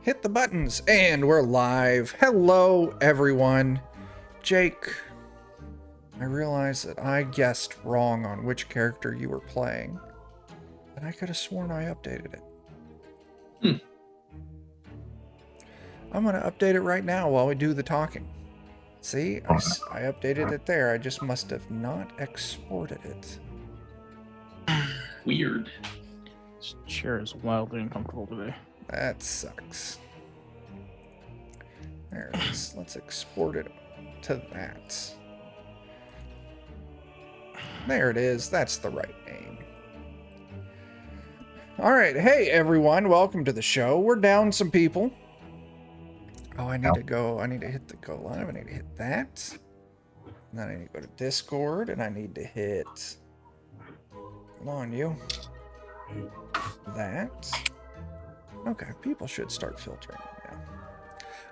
Hit the buttons, and we're live. Hello, everyone. Jake, I realized that I guessed wrong on which character you were playing, and I could have sworn I updated it. I'm going to update it right now while we do the talking. See, I updated it there. I just must have not exported it. Weird. This chair is wildly uncomfortable today. That sucks. There it is. Let's export it to that. There it is. That's the right name. All right. Hey, everyone. Welcome to the show. We're down some people. Oh, I need to go. I need to hit the go live. I need to hit that. And then I need to go to Discord, and I need to hit. Come on, you. That. Okay, people should start filtering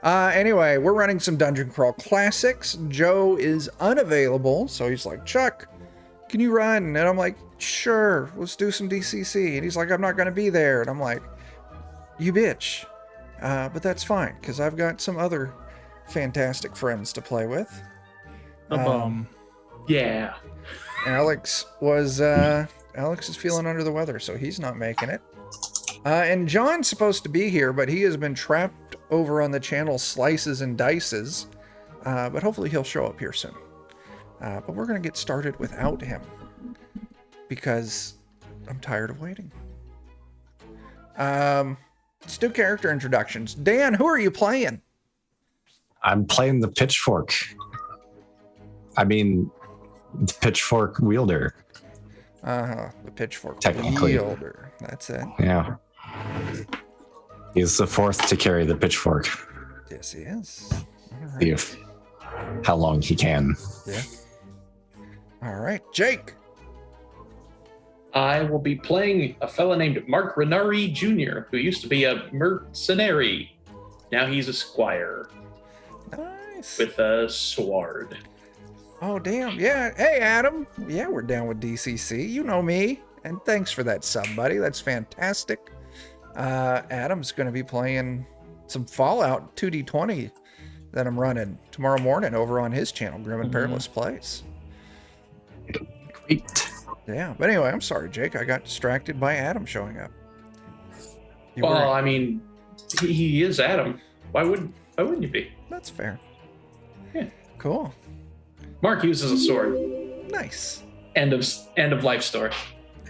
now. Anyway, we're running some Dungeon Crawl Classics. Joe is unavailable, so he's like, Chuck, can you run? And I'm like, sure, let's do some DCC. And he's like, I'm not going to be there. And I'm like, you bitch. But that's fine, because I've got some other fantastic friends to play with. Yeah. Alex is feeling under the weather, so he's not making it. And John's supposed to be here, but he has been trapped over on the channel Slices and Dices. But hopefully he'll show up here soon. But we're going to get started without him, because I'm tired of waiting. Let's do character introductions. Dan, who are you playing? I'm playing the pitchfork. I mean, the pitchfork wielder. The pitchfork Technically. wielder. That's it. Yeah. He's the fourth to carry the pitchfork. Yes, he is. All right. See if how long he can. Yeah. All right, Jake. I will be playing a fella named Mark Renari Jr., who used to be a mercenary. Now he's a squire Nice. with a sword. Oh, damn. Yeah. Hey, Adam. Yeah, we're down with DCC. You know me. And thanks for that, somebody. That's fantastic. Adam's going to be playing some Fallout 2D20 that I'm running tomorrow morning over on his channel, Grim and Perilous Plays. Great. Yeah. But anyway, I'm sorry, Jake. I got distracted by Adam showing up. I mean, he is Adam. Why wouldn't you be? That's fair. Yeah. Cool. Mark uses a sword. Nice. End of life story.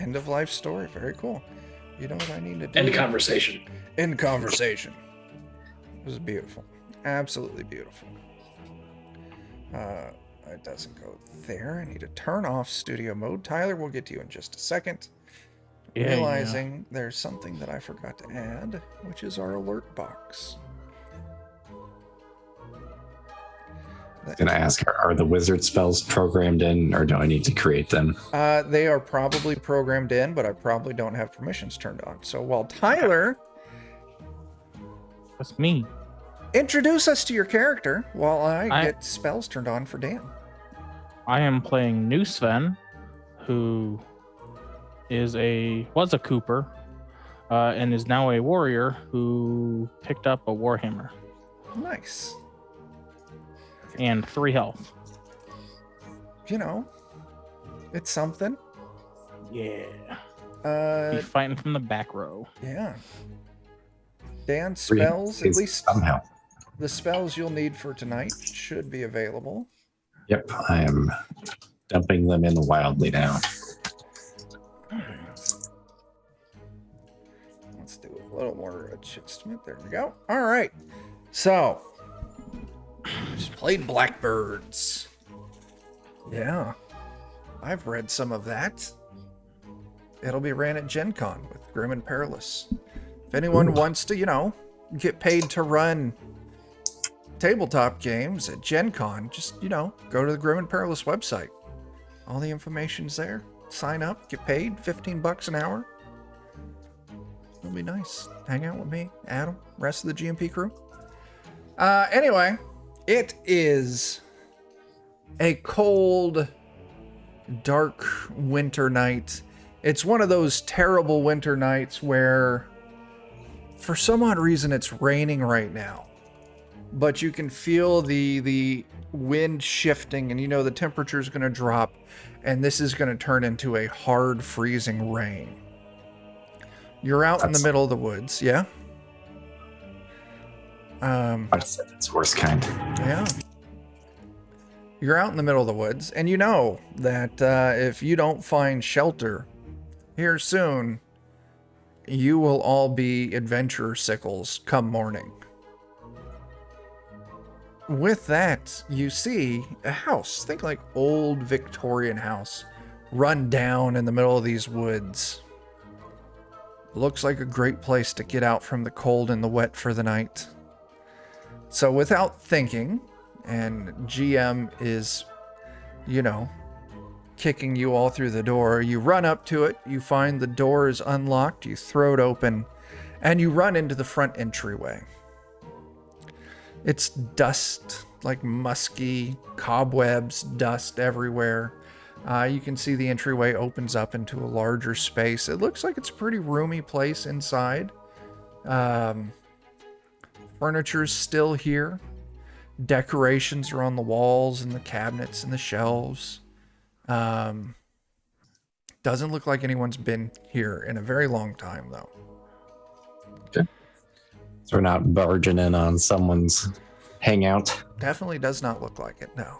End of life story. Very cool. You know what I need to do? End of conversation. End conversation. It was beautiful. Absolutely beautiful. It doesn't go there. I need to turn off studio mode. Tyler, we'll get to you in just a second. Realizing there's something that I forgot to add, which is our alert box. I was gonna ask, are the wizard spells programmed in, or do I need to create them? They are probably programmed in, but I probably don't have permissions turned on. So while Tyler... That's me. Introduce us to your character while I get spells turned on for Dan. I am playing New Sven, who was a Cooper, and is now a warrior who picked up a Warhammer. Nice. And 3 health. You know, it's something. Yeah. Uh, He's fighting from the back row. yeah. Dan, spells, at least Somehow. the spells you'll need for tonight should be available. Yep, I am dumping them in wildly now. Let's do a little more adjustment. There we go. All right. So, just played Blackbirds. Yeah. I've read some of that. It'll be ran at Gen Con with Grim and Perilous. If anyone wants to, get paid to run tabletop games at Gen Con, just, go to the Grim and Perilous website. All the information's there. Sign up, get paid, $15 an hour. It'll be nice. Hang out with me, Adam, rest of the GMP crew. Anyway, it is a cold, dark winter night. It's one of those terrible winter nights where for some odd reason, it's raining right now. But you can feel the wind shifting, and you know the temperature is going to drop, and this is going to turn into a hard, freezing rain. You're out in the middle of the woods, yeah? I said it's worst kind. Yeah. You're out in the middle of the woods, and you know that if you don't find shelter here soon, you will all be adventure sickles come morning. With that, you see a house. Think like old Victorian house, run down in the middle of these woods. Looks like a great place to get out from the cold and the wet for the night. So without thinking, and GM is, you know, kicking you all through the door, you run up to it, you find the door is unlocked, you throw it open, and you run into the front entryway. It's dust, like musky, cobwebs, dust everywhere. You can see the entryway opens up into a larger space. It looks like it's a pretty roomy place inside. Furniture's still here. Decorations are on the walls and the cabinets and the shelves. Doesn't look like anyone's been here in a very long time, though. Okay. So we're not barging in on someone's hangout. Definitely does not look like it, no.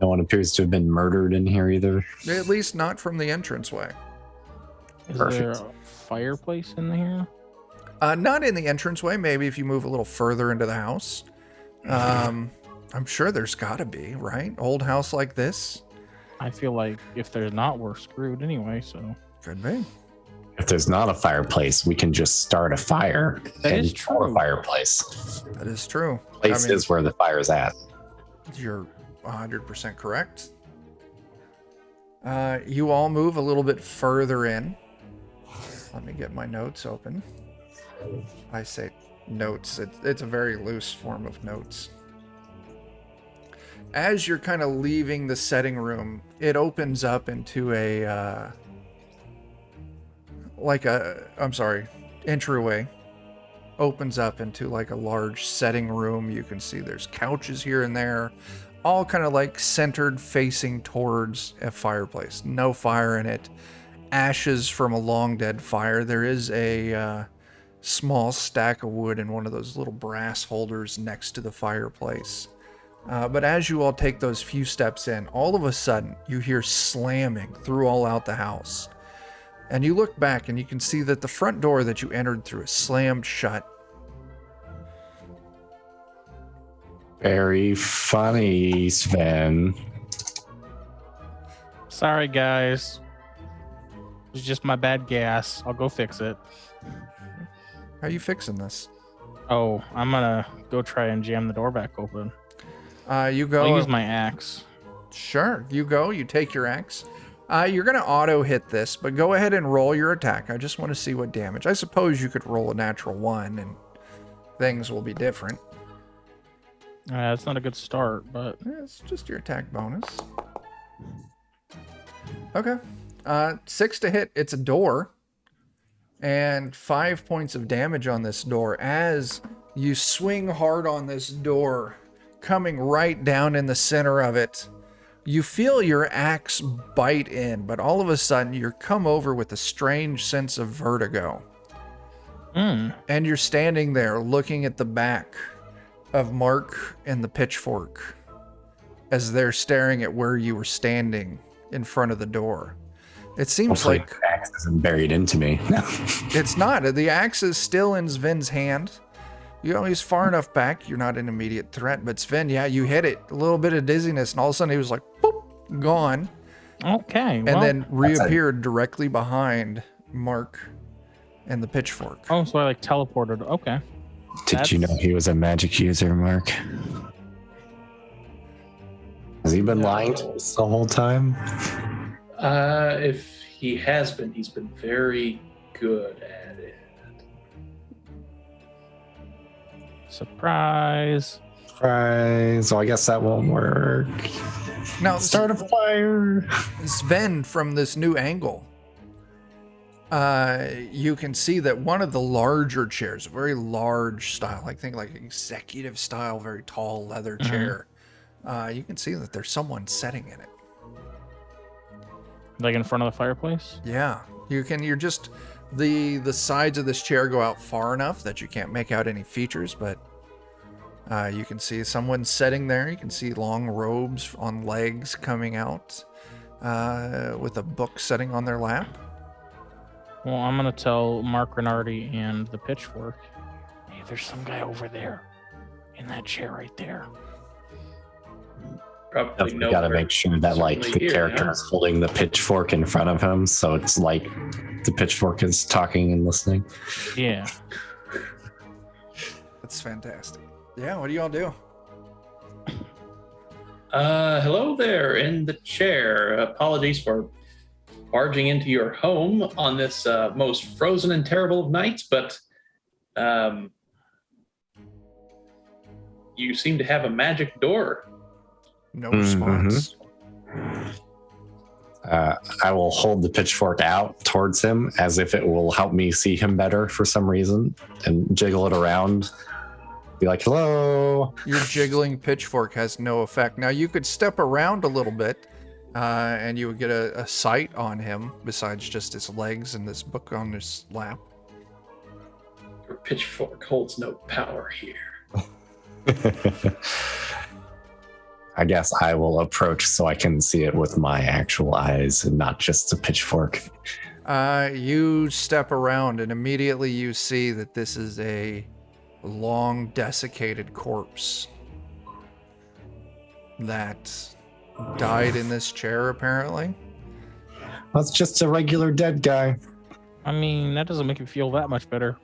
No one appears to have been murdered in here either. At least not from the entranceway. Is Perfect. there a fireplace in here? Not in the entranceway. Maybe if you move a little further into the house. I'm sure there's gotta be, right? Old house like this? I feel like if there's not, we're screwed anyway, so. Could be. If there's not a fireplace, we can just start a fire That and is start a true. fireplace. That is true. Place is where the fire's at. You're 100% correct. You all move a little bit further in. Let me get my notes open. I say notes. It's a very loose form of notes. As you're kind of leaving the setting room, it opens up into a entryway opens up into like a large setting room. You can see there's couches here and there, all kind of like centered facing towards a fireplace. No fire in it. Ashes from a long dead fire. There is a small stack of wood in one of those little brass holders next to the fireplace. But as you all take those few steps in, all of a sudden you hear slamming through all out the house. And you look back and you can see that the front door that you entered through is slammed shut. Very funny, Sven. Sorry, guys. It's just my bad gas. I'll go fix it. How are you fixing this? Oh, I'm gonna go try and jam the door back open. You go. I'll use my axe. Sure, you go. You take your axe. You're going to auto hit this, but go ahead and roll your attack. I just want to see what damage. I suppose you could roll a natural 1 and things will be different. It's not a good start, but It's just your attack bonus. Okay. 6 to hit. It's a door. And 5 points of damage on this door as you swing hard on this door, coming right down in the center of it. You feel your axe bite in, but all of a sudden you're come over with a strange sense of vertigo. And you're standing there looking at the back of Mark and the pitchfork as they're staring at where you were standing in front of the door. It seems Hopefully like the axe isn't buried into me. it's not. The axe is still in Sven's hand. You know, he's far enough back, you're not an immediate threat. But Sven, yeah, you hit it. A little bit of dizziness, and all of a sudden he was like, boop, gone. okay. And then reappeared directly behind Mark and the pitchfork. Oh, so I like teleported. Okay. Did you know he was a magic user, Mark? Has he been lying to us the whole time? If he has been, he's been very good at it. Surprise. Right. So I guess that won't work. Now, Start a fire. Sven, from this new angle, you can see that one of the larger chairs, a very large style, I think like executive style, very tall leather chair, you can see that there's someone sitting in it. Like in front of the fireplace? Yeah, you're just, the sides of this chair go out far enough that you can't make out any features, but you can see someone sitting there. You can see long robes on legs coming out with a book sitting on their lap. Well, I'm going to tell Mark Renardi and the pitchfork, hey, there's some guy over there in that chair right there. Probably We gotta make sure that like the character is holding the pitchfork in front of him, so it's like the pitchfork is talking and listening. Yeah. That's fantastic. Yeah, what do y'all do? Hello there in the chair. Apologies for barging into your home on this most frozen and terrible of nights, but you seem to have a magic door. No response. I will hold the pitchfork out towards him as if it will help me see him better for some reason, and jiggle it around. Be like, hello. Your jiggling pitchfork has no effect. Now you could step around a little bit and you would get a sight on him besides just his legs and this book on his lap. Your pitchfork holds no power here. I guess I will approach so I can see it with my actual eyes and not just a pitchfork. You step around and immediately you see that this is a long desiccated corpse that died in this chair, apparently. That's just a regular dead guy. I mean, that doesn't make it feel that much better.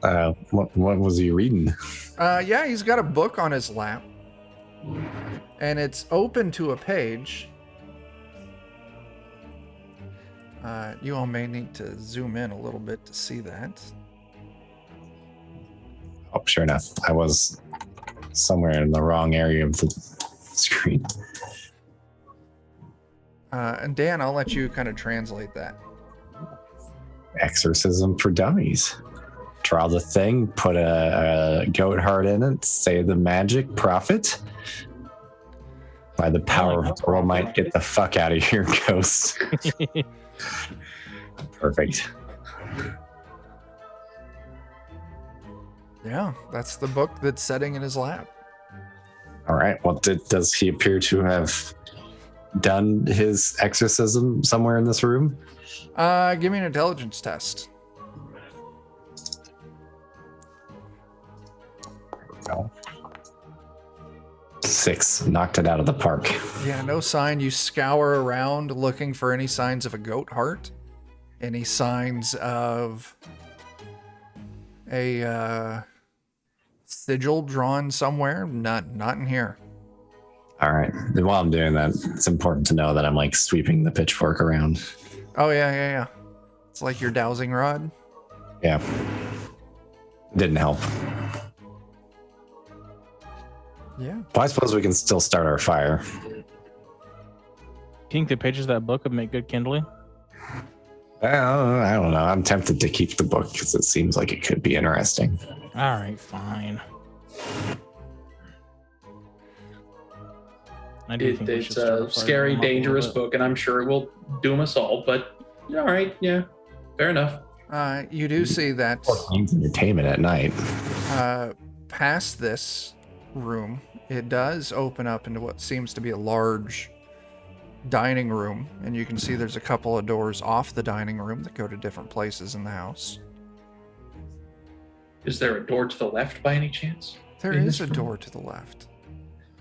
What was he reading? Yeah, he's got a book on his lap. And it's open to a page. You all may need to zoom in a little bit to see that. Oh, sure enough. I was somewhere in the wrong area of the screen. And Dan, I'll let you kind of translate that. Exorcism for dummies. Draw the thing, put a goat heart in it, say the magic, profit. By the power of the world might, get the fuck out of here, ghost. Perfect. Yeah, that's the book that's sitting in his lap. All right. Well, does he appear to have done his exorcism somewhere in this room? Give me an intelligence test. No. 6. Knocked it out of the park. Yeah, no sign. You scour around looking for any signs of a goat heart, any signs of a sigil drawn somewhere. Not in here. All right. And while I'm doing that, it's important to know that I'm like sweeping the pitchfork around. Oh yeah. It's like your dowsing rod. Yeah. Didn't help. Yeah. Well, I suppose we can still start our fire. Think the pages of that book would make good kindling? Well, I don't know. I'm tempted to keep the book because it seems like it could be interesting. All right, fine. It's a scary, dangerous book, and I'm sure it will doom us all, but all right, yeah, fair enough. You do see that Needs entertainment at night. past this room, it does open up into what seems to be a large dining room, and you can see there's a couple of doors off the dining room that go to different places in the house. Is there a door to the left by any chance? There In is this a room? door to the left.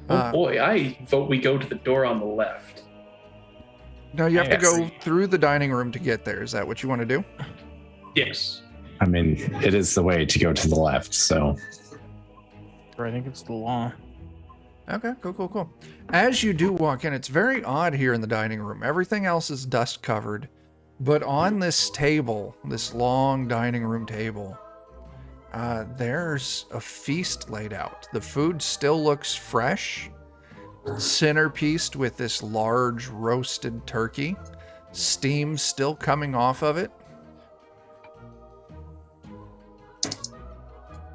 Oh boy, I vote we go to the door on the left. No, you have to Yes. go through the dining room to get there. Is that what you want to do? Yes. I mean, it is the way to go to the left, so. I think it's the law. Okay, cool. As you do walk in, it's very odd here in the dining room. Everything else is dust covered, but on this table, this long dining room table, there's a feast laid out. The food still looks fresh, centerpieced with this large roasted turkey, steam still coming off of it.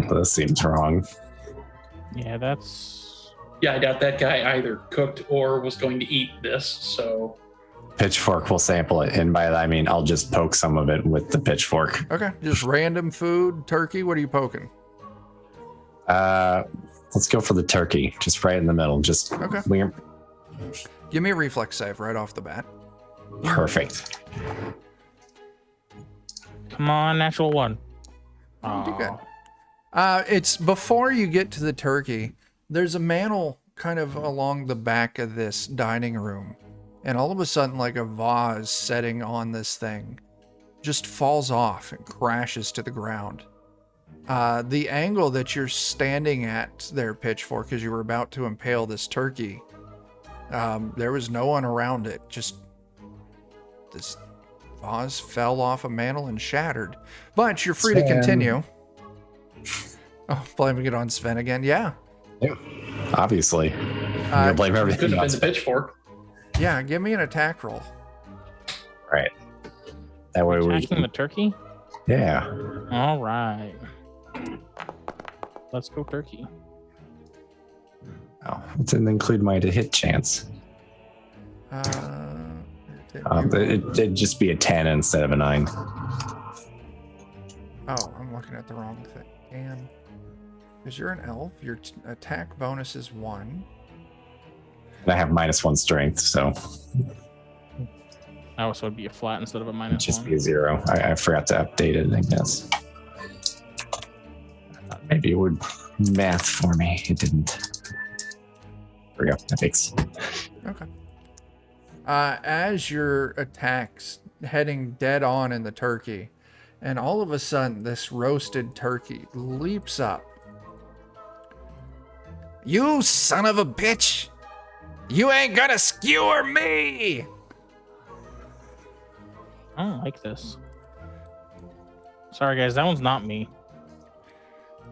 This seems wrong. Yeah, that's. Yeah, I doubt that guy either cooked or was going to eat this. So Pitchfork will sample it, and by that I mean I'll just poke some of it with the pitchfork. Okay, just random food, turkey. What are you poking? Let's go for the turkey, just right in the middle. Just Okay. weird. Give me a reflex save right off the bat. Perfect. Come on, natural one. You did good. Aw. It's before you get to the turkey. There's a mantle kind of along the back of this dining room, and all of a sudden, like a vase setting on this thing, just falls off and crashes to the ground. The angle that you're standing at there, Pitchfork, as you were about to impale this turkey, there was no one around it. Just this vase fell off a mantle and shattered. But you're free to Sven. continue. Oh, blaming it on Sven again. Yeah. Yeah, obviously. You'll blame could everything have on been the pitchfork. Yeah, give me an attack roll. Right. That way we. Attacking the turkey? Yeah. All right. Let's go turkey. Oh, it didn't include my to hit chance. It'd just be a 10 instead of a 9. Oh, I'm looking at the wrong thing. And because you're an elf, your attack bonus is 1. I have -1 strength, so Oh, so it'd be a flat instead of a it'd minus just one. be a 0. I forgot to update it, I guess. I thought maybe it would math for me. It didn't. There we go. That makes. Okay. As your attacks heading dead on in the turkey, and all of a sudden this roasted turkey leaps up. You son of a bitch! You ain't gonna skewer me! I don't like this. Sorry, guys, that one's not me.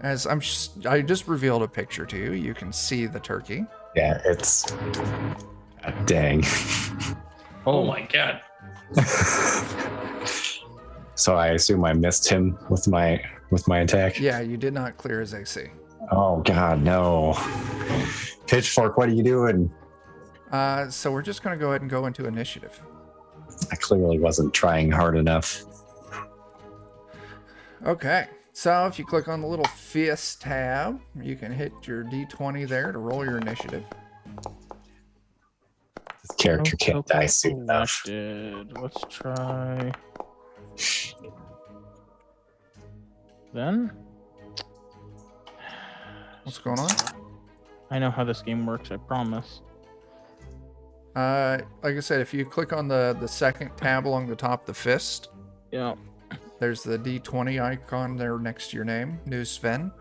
As I just revealed a picture to you. You can see the turkey. Yeah, it's. Dang. Oh my god. So I assume I missed him with my attack. Yeah, you did not clear his AC. Oh God, no! Pitchfork, what are you doing? So we're just gonna go ahead and go into initiative. I clearly wasn't trying hard enough. Okay, so if you click on the little fist tab, you can hit your D20 there to roll your initiative. This character can't die soon enough. Selected. Let's try. Then What's going on? I know how this game works. I promise. Like I said, if you click on the second tab along the top, the fist, Yeah. there's the D20 icon there next to your name, New Sven.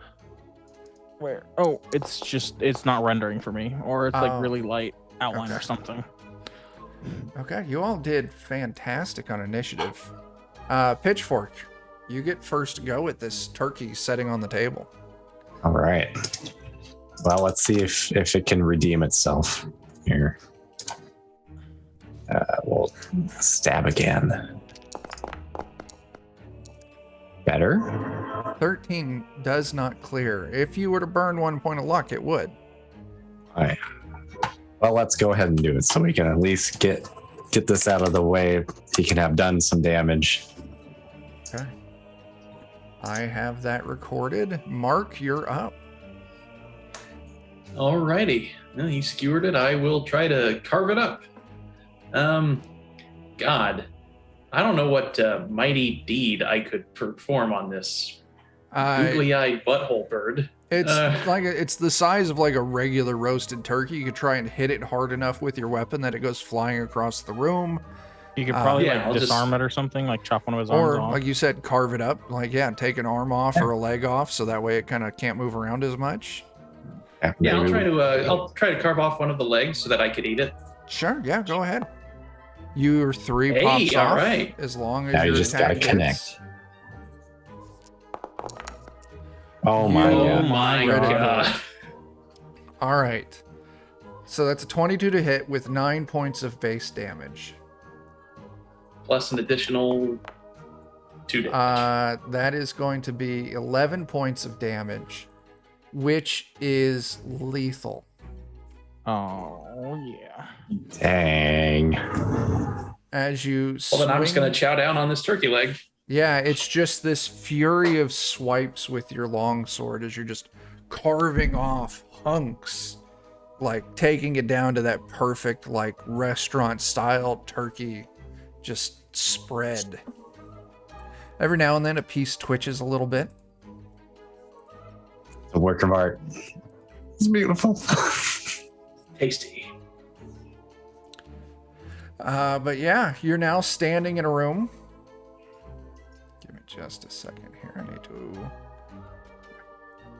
Where? Oh, it's not rendering for me, or it's Oh. like really light outline or Okay. something. Okay, you all did fantastic on initiative. Pitchfork, you get first go at this turkey sitting on the table. All right. Well, let's see if it can redeem itself here. We'll stab again. Better. 13 does not clear. If you were to burn 1 point of luck, it would. All right. Well, let's go ahead and do it so we can at least get this out of the way. He can have done some damage. Okay. I have that recorded. Mark, you're up. Alrighty. Well, he skewered it. I will try to carve it up. God. I don't know what mighty deed I could perform on this googly-eyed butthole bird. It's it's the size of like a regular roasted turkey. You could try and hit it hard enough with your weapon that it goes flying across the room. You could probably yeah, I'll disarm it or something, like chop one of his arms Or, off. like you said, carve it up. Like, yeah, take an arm off or a leg off so that way it kind of can't move around as much. Yeah, I'll maybe I'll try to carve off one of the legs so that I could eat it. Sure, yeah, go ahead. Your 3 Hey, pops all off right. as long as Yeah, you your just attack gotta connect. hits. Oh my You- Oh God. my Ready to god. All right. So that's a 22 to hit with 9 points of base damage. plus an additional 2 damage. That is going to be 11 points of damage, which is lethal. Oh, yeah. Dang. As you Well, then I'm just swing- going to chow down on this turkey leg. Yeah, it's just this fury of swipes with your longsword as you're just carving off hunks, like taking it down to that perfect, like restaurant-style turkey, just spread. Every now and then a piece twitches a little bit. A work of art. It's beautiful. Tasty. But yeah, you're now standing in a room. Give me just a second here. I need to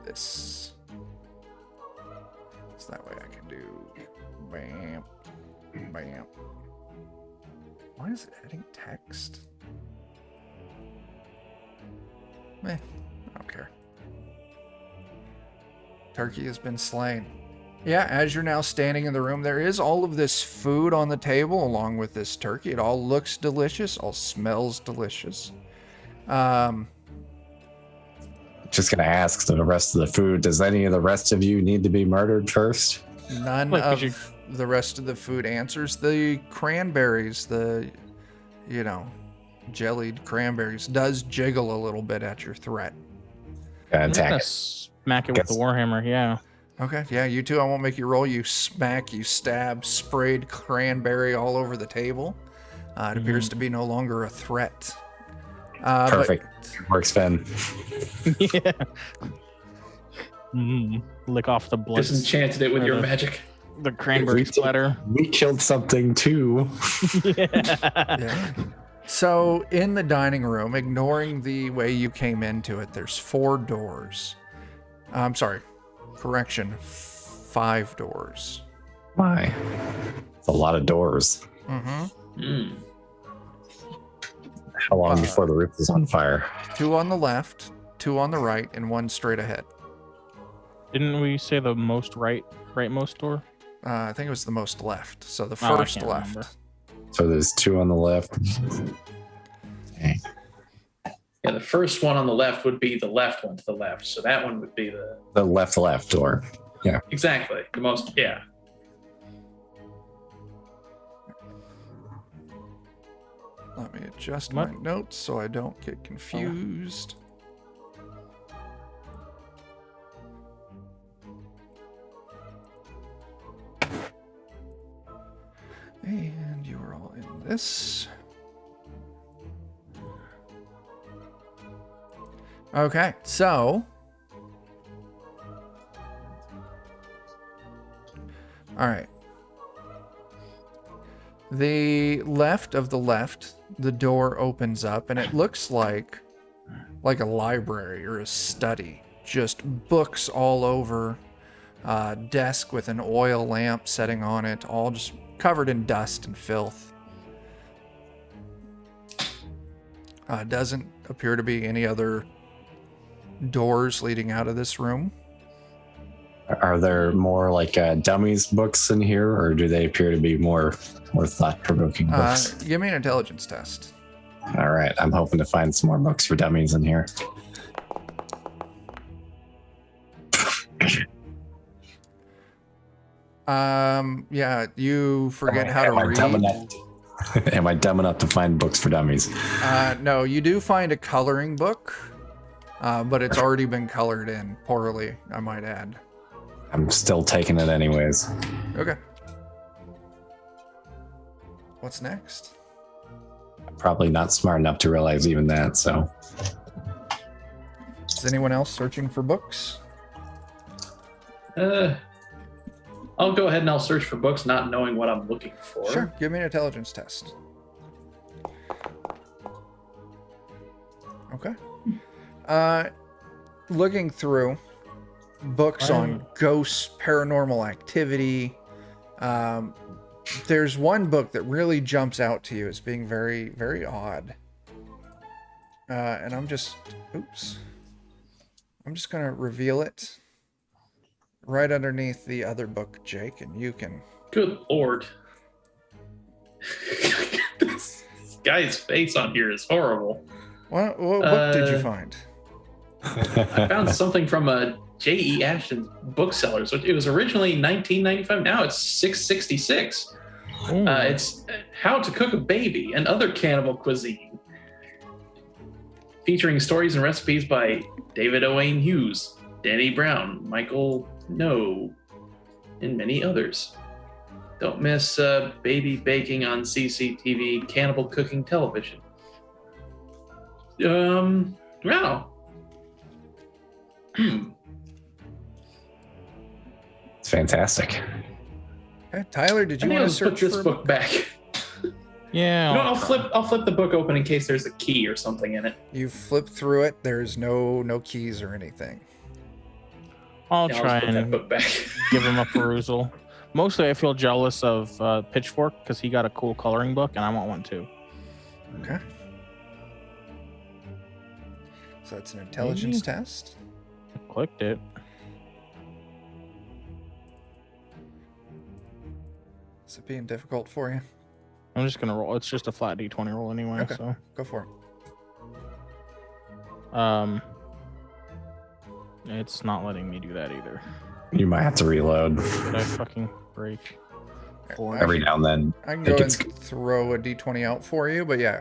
this. So that way I can do bam, bam. Why is it adding text? I don't care. Turkey has been slain. Yeah, as you're now standing in the room, there is all of this food on the table along with this turkey. It all looks delicious, all smells delicious. Just gonna ask the rest of the food. Does any of the rest of you need to be murdered first? None Look, of you- the rest of the food answers. The cranberries, the, jellied cranberries, does jiggle a little bit at your threat. Gonna I'm just attack gonna it. smack it with the Guess- warhammer. Yeah. Okay, yeah, you too. I won't make you roll. You smack, you stab, sprayed cranberry all over the table. It appears to be no longer a threat. Perfect. Good work, Sven. Yeah. Lick off the blood. Disenchanted it with Or your the- magic. The cranberry We did- splatter. We killed something too. Yeah. So in the dining room, ignoring the way you came into it, there's 4 doors. I'm sorry. Correction. 5 doors. Why? It's a lot of doors. Mm-hmm. Mm. How long before the roof is on fire? 2 on the left, 2 on the right, and 1 straight ahead. Didn't we say the most rightmost door? I think it was the most left. So the Oh, I first can't left. remember. So there's 2 on the left. Dang. Yeah, the first one on the left would be the left one to the left. So that one would be The left door. exactly the most. Yeah. Let me adjust What? my notes so I don't get confused. And you are all in this. Okay, so. All right. The left of the left, the door opens up and it looks like a library or a study. Just books all over, desk with an oil lamp setting on it, all just covered in dust and filth. Doesn't appear to be any other doors leading out of this room. Are there more like dummies books in here, or do they appear to be more thought-provoking books? Give me an intelligence test. All right, I'm hoping to find some more books for dummies in here. Yeah, you forget how to Am I dumb read. enough? Am I dumb enough to find books for dummies? No, you do find a coloring book, but it's already been colored in poorly, I might add. I'm still taking it anyways. Okay. What's next? I'm probably not smart enough to realize even that, so. Is anyone else searching for books? I'll go ahead and I'll search for books, not knowing what I'm looking for. Sure, give me an intelligence test. Okay. Looking through books on ghosts, paranormal activity. There's one book that really jumps out to you as being very, very odd. And I'm just going to reveal it right underneath the other book, Jake, and you can... Good lord. guy's face on here is horrible. What book did you find? I found something from a J.E. Ashton's booksellers. It was originally $19.95. Now it's $6.66. It's How to Cook a Baby and Other Cannibal Cuisine, featuring stories and recipes by David Owain Hughes, Danny Brown, Michael No, and many others. Don't miss baby baking on CCTV cannibal cooking television. Wow. It's fantastic. Okay, Tyler, did you want to Let's put search this for a book back? Yeah. No, I'll flip the book open in case there's a key or something in it. You flip through it. There's no keys or anything. I'll Yeah, try let's put that and book back. give him a perusal. Mostly, I feel jealous of Pitchfork because he got a cool coloring book, and I want one too. Okay. So that's an intelligence test. Clicked it. Is it being difficult for you? I'm just gonna roll. It's just a flat D20 roll anyway. Okay. So, Go for it. it's not letting me do that either. You might have to reload Did I fucking break? every now and then. I can it go gets- and throw a d20 out for you, but yeah,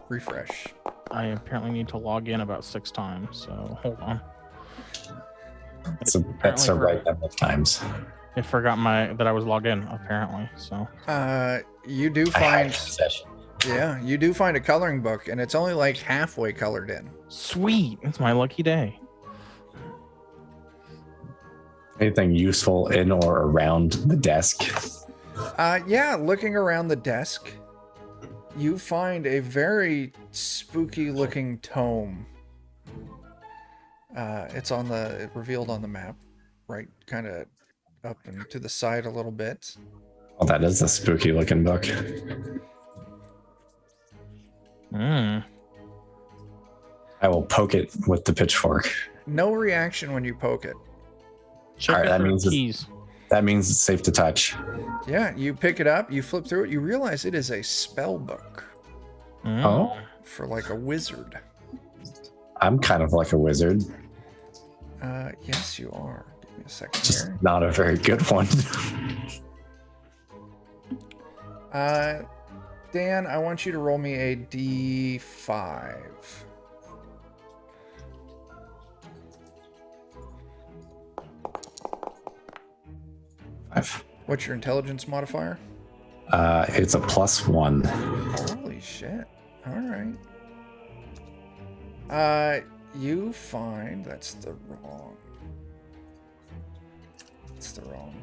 refresh. I apparently need to log in about 6 times. So hold on. That's the right number of times. It forgot that I was logged in apparently. So You do I had find, possession. yeah, you do find a coloring book, and it's only like halfway colored in. sweet. It's my lucky day. Anything useful in or around the desk? Yeah, looking around the desk, you find a very spooky looking tome. It's revealed on the map, right, kind of up and to the side a little bit. Oh, that is a spooky looking book. Mm. I will poke it with the pitchfork. No reaction when you poke it. Check All right, out that their means it's- keys. That means it's safe to touch. Yeah, you pick it up, you flip through it, you realize it is a spell book Mm. Oh, for like a wizard. I'm kind of like a wizard, Yes, you are. Give me a second just here. not a very good one. Dan, I want you to roll me a D5. What's your intelligence modifier? It's a +1. Holy shit. All right. You find that's the wrong. It's the wrong.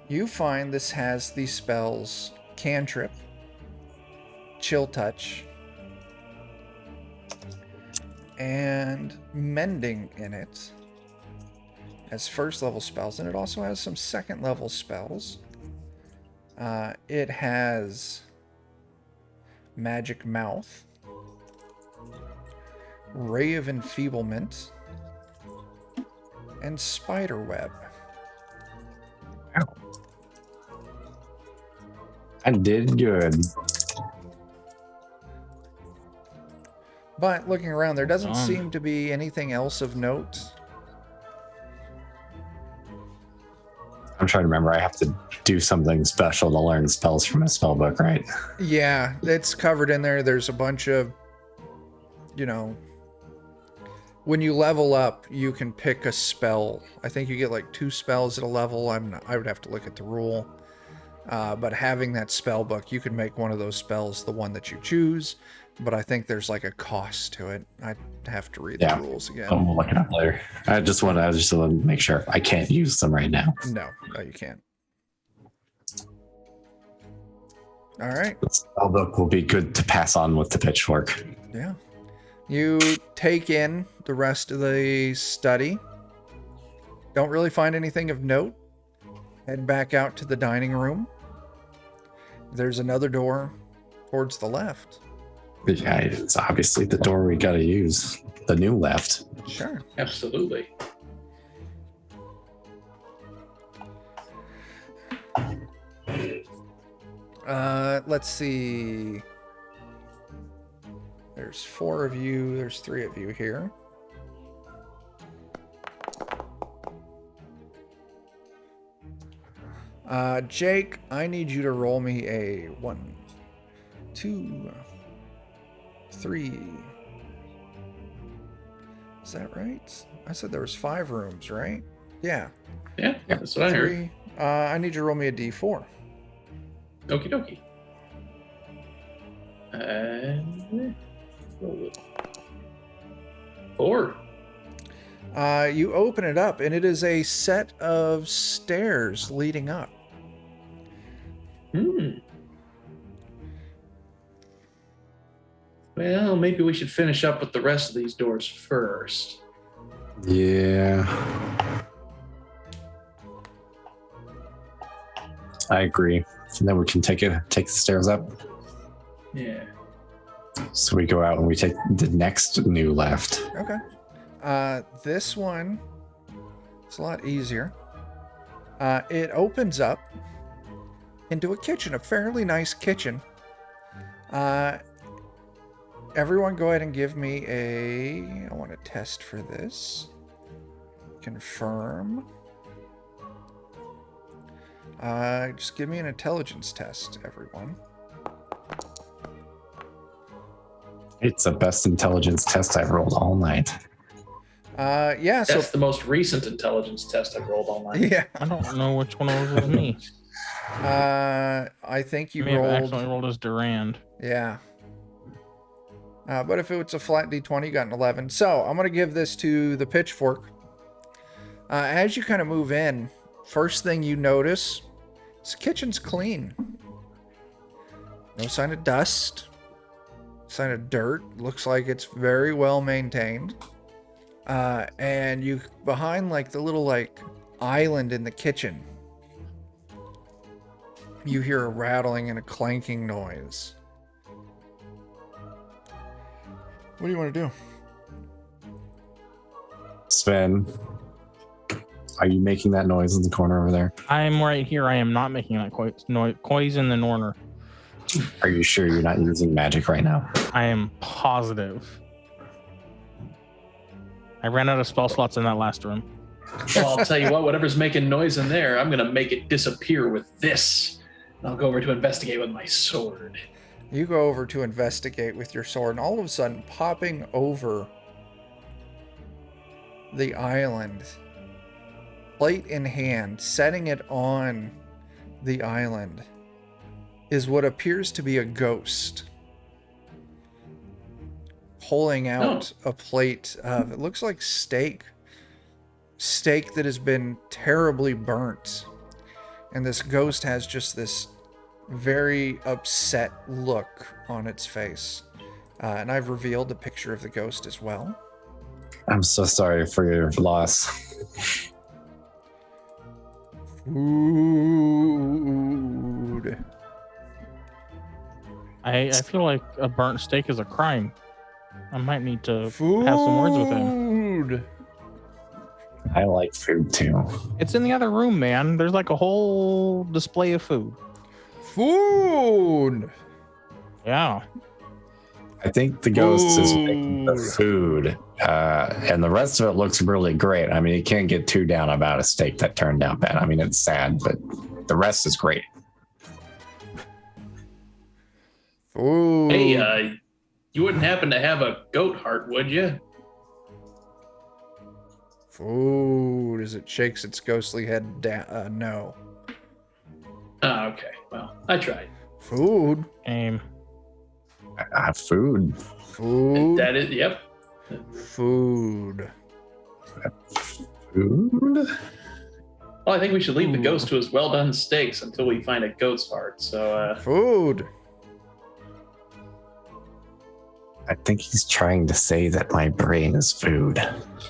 You find this has the spells Cantrip, Chill Touch, and Mending in it as first level spells, and it also has some second level spells. It has Magic Mouth, Ray of Enfeeblement, and Spider Web. I did good. But looking around, there doesn't Done. seem to be anything else of note. I'm trying to remember. I have to do something special to learn spells from a spell book, right? Yeah, it's covered in there. There's a bunch of, when you level up, you can pick a spell. I think you get like 2 spells at a level. I would have to look at the rule. But having that spell book, you can make one of those spells the one that you choose. But I think there's like a cost to it. I'd have to read the rules again. We'll look it up later. I just want to make sure I can't use them right now. No, you can't. All right. The spell book will be good to pass on with the pitchfork. Yeah. You take in the rest of the study. Don't really find anything of note. Head back out to the dining room. There's another door towards the left. Yeah, it's obviously the door we got to use. The new left. Sure. Absolutely. Let's see. There's 4 of you. There's 3 of you here. Jake, I need you to roll me a 1, 2, 3. Is that right? I said there was 5 rooms, right? Yeah. Yeah, that's what I heard. 3. I need you to roll me a d4. Okie dokie. Roll it. 4. You open it up, and it is a set of stairs leading up. Well, maybe we should finish up with the rest of these doors first. Yeah. I agree. And then we can take the stairs up. Yeah. So we go out and we take the next new left. Okay. This one is a lot easier. It opens up into a kitchen, a fairly nice kitchen. Everyone go ahead and give me I want to test for this. Confirm. Just give me an intelligence test, everyone. It's the best intelligence test I've rolled all night. Yeah, so That's the most recent intelligence test I've rolled all night. yeah. I don't know which one was me. I think you You may have rolled. accidentally rolled as Durand. Yeah. But if it's a flat d20, you got an 11. So I'm going to give this to the pitchfork. As you kind of move in, first thing you notice, this kitchen's clean. No sign of dust. Sign of dirt. Looks like it's very well maintained. And you, behind like the little like island in the kitchen, you hear a rattling and a clanking noise. What do you want to do? Sven, are you making that noise in the corner over there? I'm right here. I am not making that noise in the corner. Are you sure you're not using magic right now? I am positive. I ran out of spell slots in that last room. Well, I'll tell you what, whatever's making noise in there, I'm going to make it disappear with this. And I'll go over to investigate with my sword. You go over to investigate with your sword, and all of a sudden, popping over the island, plate in hand, setting it on the island, is what appears to be a ghost. Pulling out a plate of, it looks like steak that has been terribly burnt. And this ghost has just this very upset look on its face. And I've revealed a picture of the ghost as well. I'm so sorry for your loss. Food. I feel like a burnt steak is a crime. I might need to have some words with him. I like food too. It's in the other room, man. There's like a whole display of food. Food. Yeah. I think the ghost is making the food, and the rest of it looks really great. I mean, you can't get too down about a steak that turned out bad. I mean, it's sad, but the rest is great. Food. Hey, you wouldn't happen to have a goat heart, would you? Food. As it shakes its ghostly head down. No. Oh, okay. Well, I tried. Food. Food. Food. That is, yep. Food. Food? Well, I think we should leave the ghost to his well-done steaks until we find a goat's heart. So, Food. I think he's trying to say that my brain is food.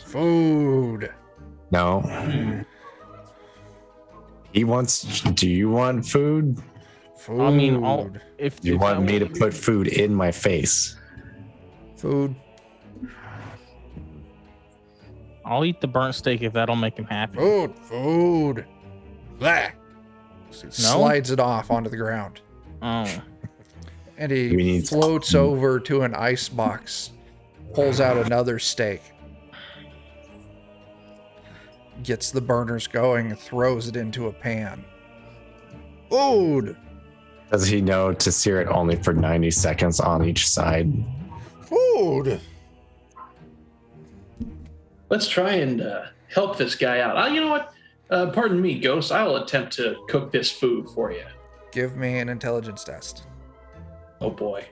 Food. No. He wants. Do you want food? Food. I mean, if You if want I me to were- put food in my face? Food. I'll eat the burnt steak if that'll make him happy. Food. Food. Blah. Slides it off onto the ground. Oh. And We he need- floats over to an ice box, pulls out another steak, gets the burners going, throws it into a pan. Food! Does he know to sear it only for 90 seconds on each side? Food! Let's try and help this guy out. You know what? Pardon me, Ghost. I'll attempt to cook this food for you. Give me an intelligence test. Oh boy.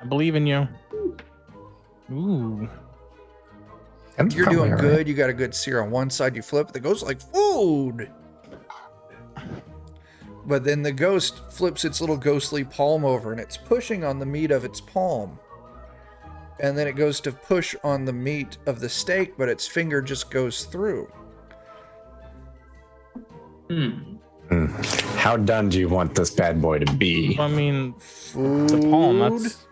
I believe in you. Ooh. That's You're probably doing all good. right. You got a good sear on one side. You flip. The ghost like food. But then the ghost flips its little ghostly palm over and it's pushing on the meat of its palm. And then it goes to push on the meat of the steak, but its finger just goes through. How done do you want this bad boy to be? I mean, Food. the palm, that's...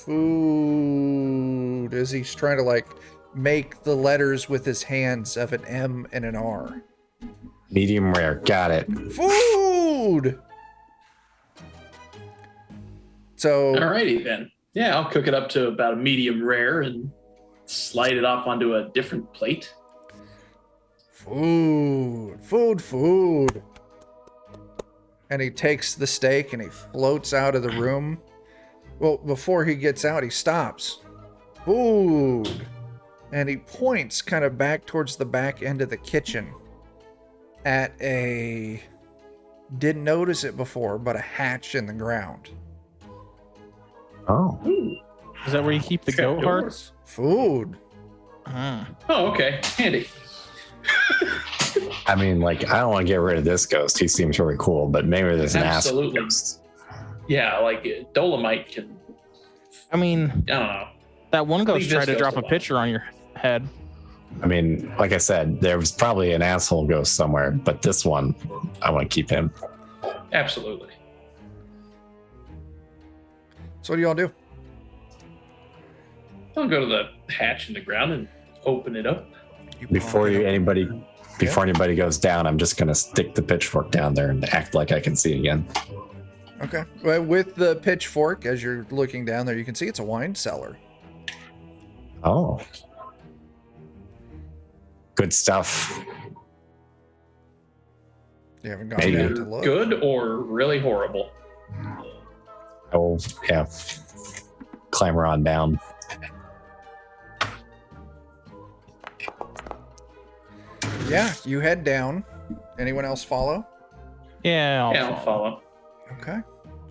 Food. As he's trying to like make the letters with his hands of an M and an R. Medium rare. Got it. Food. So Alrighty then. Yeah, I'll cook it up to about a medium rare and slide it off onto a different plate. food. And he takes the steak and he floats out of the room. Well, before he gets out, he stops. Food. And he points kind of back towards the back end of the kitchen at a, didn't notice it before, but a hatch in the ground. Oh. Is that where you keep the Trap goat door. hearts? Food. Ah. Oh, okay. Handy. I mean, like, I don't want to get rid of this ghost. He seems really cool, but maybe there's an ass Absolutely. ghost. Yeah, like Dolomite can, I mean, I don't know. that one ghost Leave this tried to ghost drop a alone. picture on your head. I mean, like I said, there was probably an asshole ghost somewhere, but this one, I want to keep him. Absolutely. So what do y'all do? I'll go to the hatch in the ground and open it up. Before pop it up. anybody goes down, I'm just gonna stick the pitchfork down there and act like I can see again. Okay. Well, with the pitchfork, as you're looking down there, you can see it's a wine cellar. Oh, good stuff. You haven't gone Maybe. down to look. Good or really horrible. Oh, yeah. Climber on down. Yeah, you head down. Anyone else follow? Yeah, I'll follow. Okay.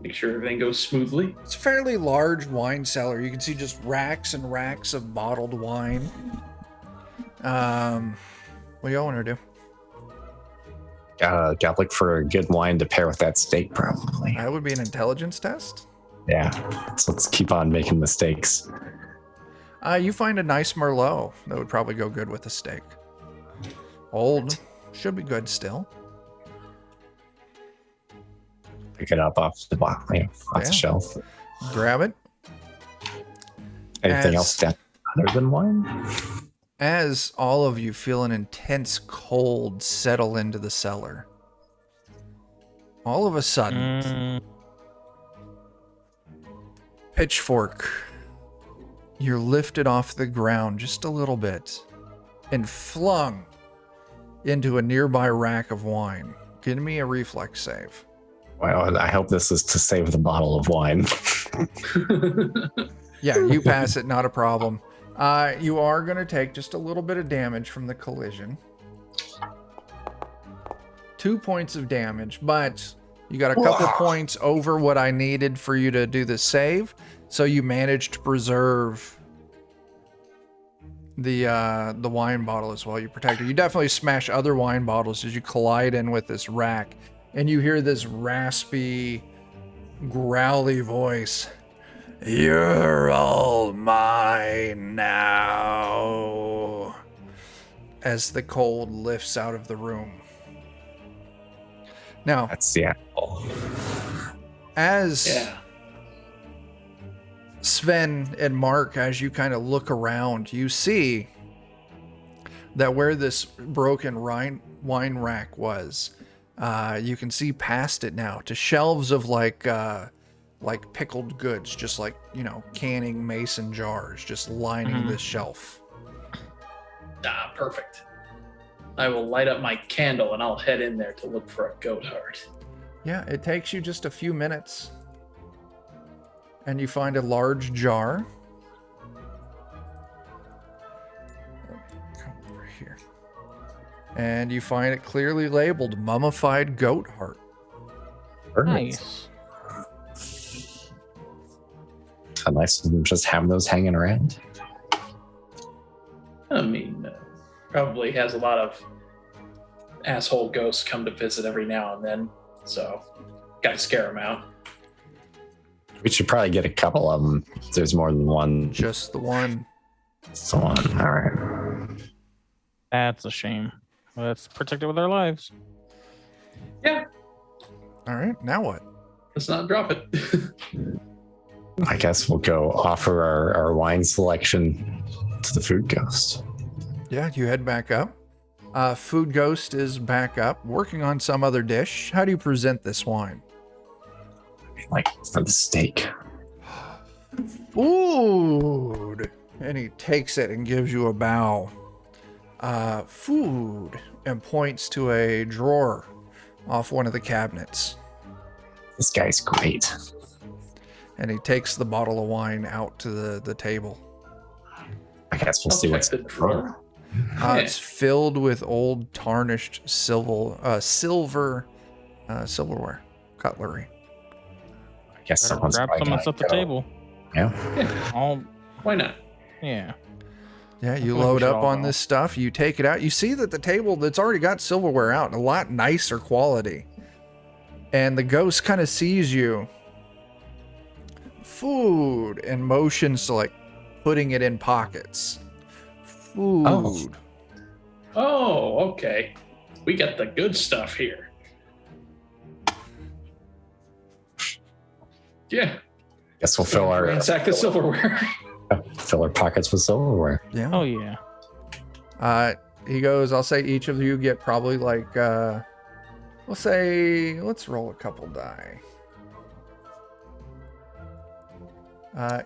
Make sure everything goes smoothly. It's a fairly large wine cellar. You can see just racks and racks of bottled wine. What do y'all want to do? Got to look for a good wine to pair with that steak, probably. That would be an intelligence test. Yeah. So let's keep on making mistakes. You find a nice Merlot that would probably go good with a steak. Old. Should be good still. Pick it up off the box, off Yeah. the shelf. Grab it. Anything As- else down other than wine? As all of you feel an intense cold settle into the cellar, all of a sudden, Mm, pitchfork, you're lifted off the ground just a little bit and flung into a nearby rack of wine. Give me a reflex save. Well, I hope this is to save the bottle of wine. Yeah, you pass it, not a problem. You are going to take just a little bit of damage from the collision. 2 points of damage, but you got a couple points over what I needed for you to do the save, so you managed to preserve the wine bottle as well. You protect it. You definitely smash other wine bottles as you collide in with this rack, and you hear this raspy, growly voice. You're all mine now. As the cold lifts out of the room. Now, That's the apple. as Yeah. Sven and Mark, as you kind of look around, you see that where this broken wine rack was, You can see past it now to shelves of like pickled goods, just like, canning mason jars, just lining this shelf. Ah, perfect. I will light up my candle and I'll head in there to look for a goat heart. Yeah, it takes you just a few minutes. And you find a large jar. Come over here. And you find it clearly labeled mummified goat heart. Nice. How nice of them just having those hanging around. I mean, probably has a lot of asshole ghosts come to visit every now and then, so gotta scare them out. We should probably get a couple of them if there's more than one. Just the one. So on. All right. That's a shame. Let's protect it with our lives. Yeah, All right, now what? let's not drop it. I guess we'll go offer our wine selection to the food ghost. Yeah, you head back up. Food Ghost is back up, working on some other dish. How do you present this wine? Like for the steak. Food! And he takes it and gives you a bow. Food, and points to a drawer off one of the cabinets. This guy's great. And he takes the bottle of wine out to the table. I guess we'll I'll see check what's the in the drawer. Yeah. It's filled with old tarnished silverware, cutlery. I guess Better someone's grab probably some and gonna set the go. table. Yeah. All, Why not? yeah. Yeah, you feel like we load should up all on go. this stuff. You take it out. You see that the table that's already got silverware out, a lot nicer quality. And the ghost kind of sees you. Food, and motions to like putting it in pockets. Food. Oh, okay. We got the good stuff here. Yeah. Guess we'll fill our Ransack the silverware. pockets with silverware. Yeah. Oh, yeah. He goes, I'll say each of you get probably like, we'll say, let's roll a couple die.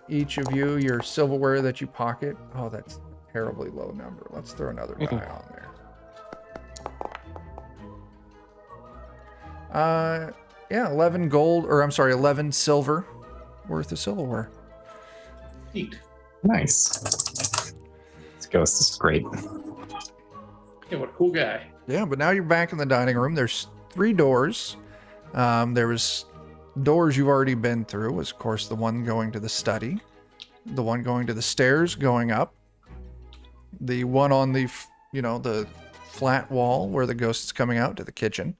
Each of you, your silverware that you pocket. Oh, that's a terribly low number. Let's throw another die on there. Yeah, 11 gold, or I'm sorry, 11 silver worth of silverware. Neat. Nice. This ghost is great. Yeah, what a cool guy. Yeah, but now you're back in the dining room. There's 3 doors. There was doors you've already been through. Was of course the one going to the study, the one going to the stairs going up, the one on the the flat wall where the ghost is coming out to the kitchen.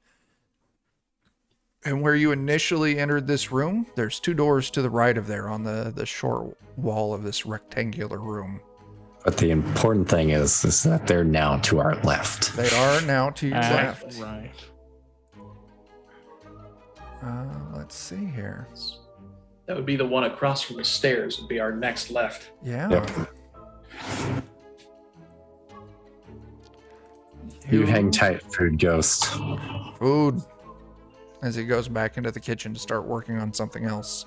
And where you initially entered this room, there's 2 doors to the right of there on the short wall of this rectangular room. But the important thing is that they're now to our left. They are now to your left. Right. Let's see here. That would be the one across from the stairs, would be our next left. Yeah. Yep. You hang tight, food ghost. Food. As he goes back into the kitchen to start working on something else.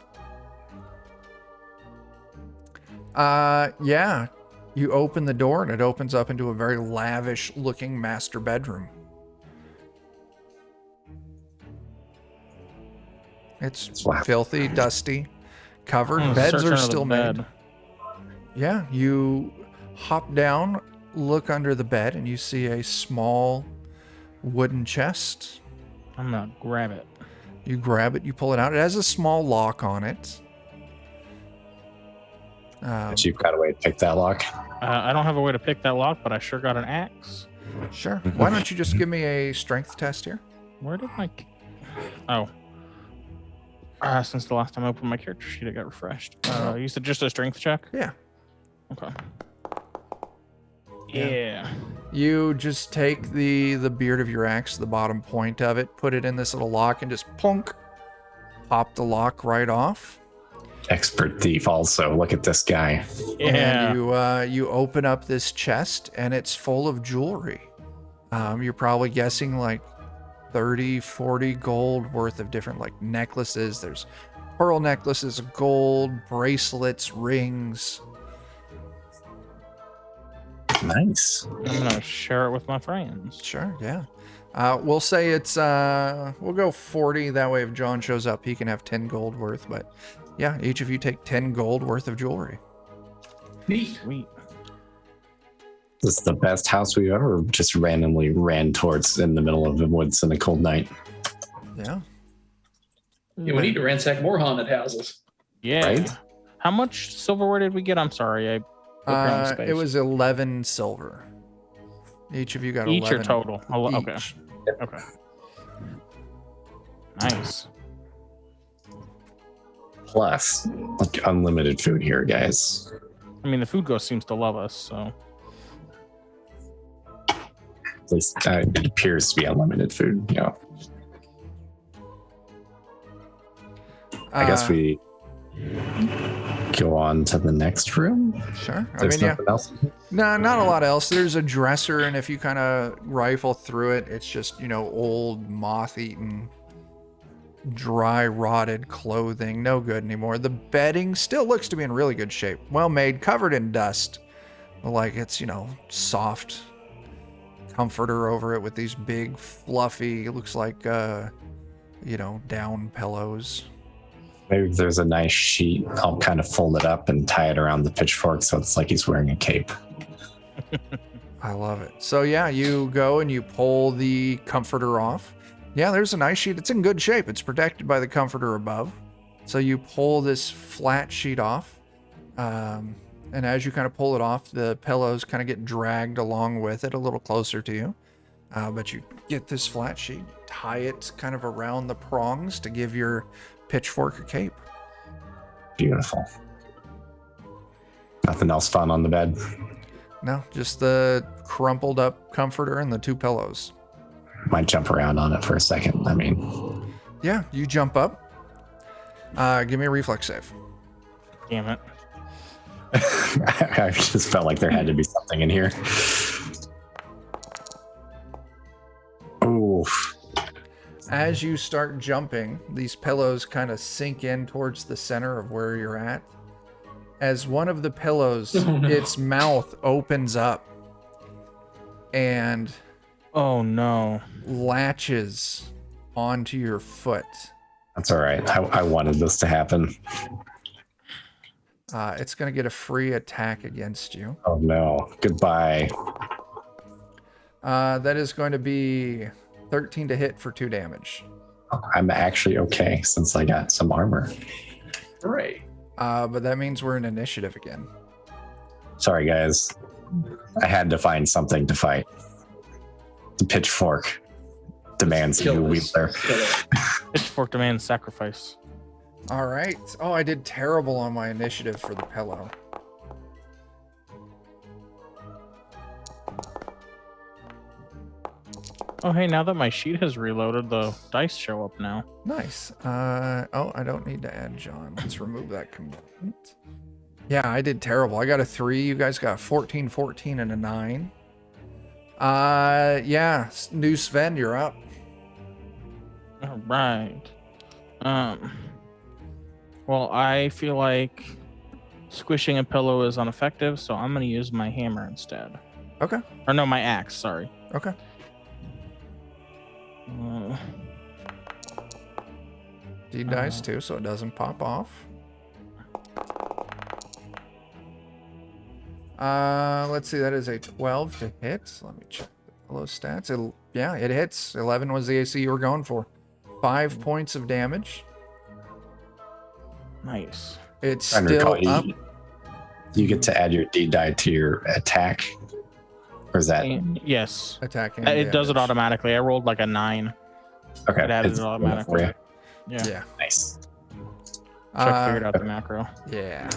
Yeah. You open the door and it opens up into a very lavish looking master bedroom. It's Wow. filthy, dusty, covered. I'm Beds searching are under the still made. bed. Yeah, you hop down, look under the bed, and you see a small wooden chest. I'm gonna grab it. You grab it, you pull it out. It has a small lock on it. But you've got a way to pick that lock. I don't have a way to pick that lock, but I sure got an axe. Sure. Why don't you just give me a strength test here? Where did my... Oh. Since the last time I opened my character sheet, it got refreshed. You said just a strength check? Yeah. Okay. Yeah. Yeah. You just take the beard of your axe, the bottom point of it, put it in this little lock, and just plunk, pop the lock right off. Expert thief also. Look at this guy. Yeah. And you open up this chest, and it's full of jewelry. You're probably guessing like 30, 40 gold worth of different like necklaces. There's pearl necklaces of gold, bracelets, rings. Nice. I'm gonna share it with my friends. Sure, yeah. We'll say it's we'll go 40. That way if John shows up, he can have 10 gold worth. But yeah, each of you take 10 gold worth of jewelry. Neat. Sweet. This is the best house we've ever just randomly ran towards in the middle of the woods in a cold night. Yeah. Yeah, we need to ransack more haunted houses. Yeah. Right? How much silverware did we get? I'm sorry. I It was 11 silver. Each of you got each 11. or total? Okay. Each. Okay. Nice. Plus, like unlimited food here, guys. I mean, the food ghost seems to love us, so. At least it appears to be unlimited food. Yeah. I guess we go on to the next room. Sure. There's nothing else. No, not a lot else. There's a dresser, and if you kind of rifle through it, it's just, old, moth-eaten, dry, rotted clothing. No good anymore. The bedding still looks to be in really good shape. Well made, covered in dust. Like it's, soft comforter over it with these big, fluffy, it looks like, down pillows. Maybe if there's a nice sheet, I'll kind of fold it up and tie it around the pitchfork so it's like he's wearing a cape. I love it. So yeah, you go and you pull the comforter off. Yeah, there's a nice sheet. It's in good shape. It's protected by the comforter above. So you pull this flat sheet off. And as you kind of pull it off, the pillows kind of get dragged along with it a little closer to you. But you get this flat sheet, tie it kind of around the prongs to give your pitchfork a cape. Beautiful. Nothing else fun on the bed? No, just the crumpled up comforter and the two pillows. Might jump around on it for a second. I mean, Yeah, you jump up. Give me a reflex save. Damn it. I just felt like there had to be something in here. Oof. As you start jumping, these pillows kind of sink in towards the center of where you're at. As one of the pillows, its mouth opens up and Oh no. latches onto your foot. That's all right. I wanted this to happen. It's going to get a free attack against you. Oh no. Goodbye. That is going to be 13 to hit for 2 damage. I'm actually okay since I got some armor. Hooray. But that means we're in initiative again. Sorry, guys. I had to find something to fight. The pitchfork demands you wield there. Pitchfork demands sacrifice. All right. Oh, I did terrible on my initiative for the pillow. Oh, hey, now that my sheet has reloaded, the dice show up now. Nice. Oh, I don't need to add John. Let's remove that component. Yeah, I did terrible. I got a 3. You guys got 14, 14, and a 9. Yeah, new Sven, you're up. All right. Well, I feel like squishing a pillow is ineffective, so I'm going to use my hammer instead. Okay. Or no, my axe, sorry. Okay. D dice too, so it doesn't pop off. Let's see, that is a 12 to hit. Let me check the pillow stats. Yeah, it hits. 11 was the AC you were going for. 5 points of damage. Nice. It's Trying to still recall, up. you get to add your D die to your attack. Or is that Yes. Attacking. It does it automatically. I rolled like a 9. okay? It added It's it automatically. for you. Yeah. Yeah. Nice. Chuck figured out the macro. Yeah.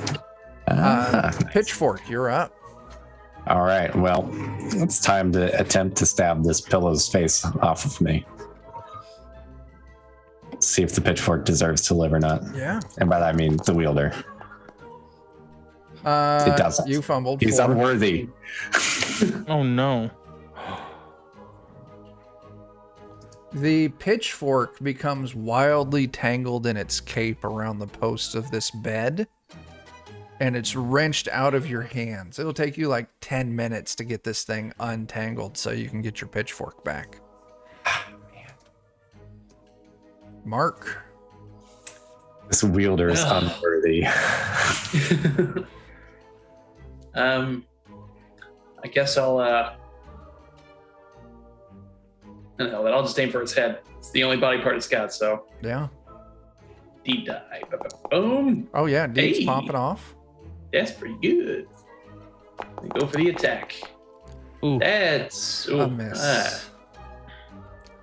Ah, Pitchfork, you're up. all right. Well, it's time to attempt to stab this pillow's face off of me. See if the pitchfork deserves to live or not. Yeah. And by that I mean the wielder. It doesn't. You fumbled. He's 4. unworthy. Oh no. The pitchfork becomes wildly tangled in its cape around the posts of this bed, and it's wrenched out of your hands. It'll take you like 10 minutes to get this thing untangled so you can get your pitchfork back. Mark. This wielder is unworthy. I guess I'll just aim for its head. It's the only body part it's got, so Yeah. deep dive. Boom. Oh yeah, Deep's Hey. popping off. That's pretty good. Go for the attack. Ooh. That's A miss.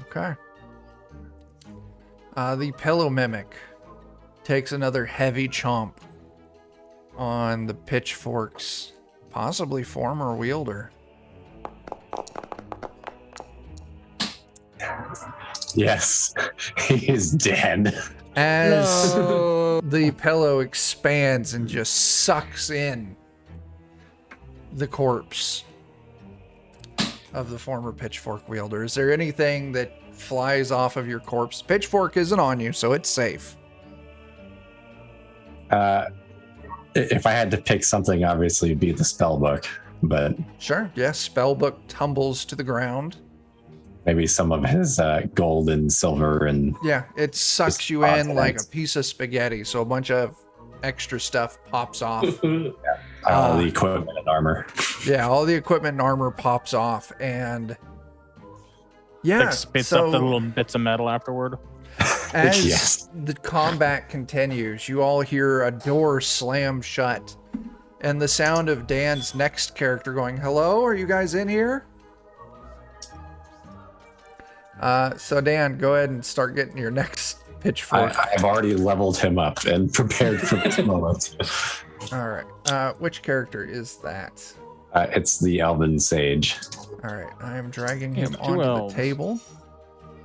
Okay. The pillow mimic takes another heavy chomp on the pitchfork's possibly former wielder. Yes, he is dead. As the pillow expands and just sucks in the corpse of the former pitchfork wielder. Is there anything that flies off of your corpse? Pitchfork isn't on you, so it's safe. If I had to pick something, obviously it'd be the spell book, but Sure, yes. Spellbook tumbles to the ground. maybe some of his gold and silver and Yeah, it sucks Just you in odds and like a ends. piece of spaghetti, so a bunch of extra stuff pops off. all the equipment and armor. Yeah, all the equipment and armor pops off, and yeah, Like spits so up the little bits of metal afterward. as Yes. the combat continues, you all hear a door slam shut, and the sound of Dan's next character going, "Hello, are you guys in here?" So Dan, go ahead and start getting your next pitchfork. I've already leveled him up and prepared for this moment. All right, which character is that? It's the Elven Sage. All right, I am dragging Yeah, him two onto elves. the table.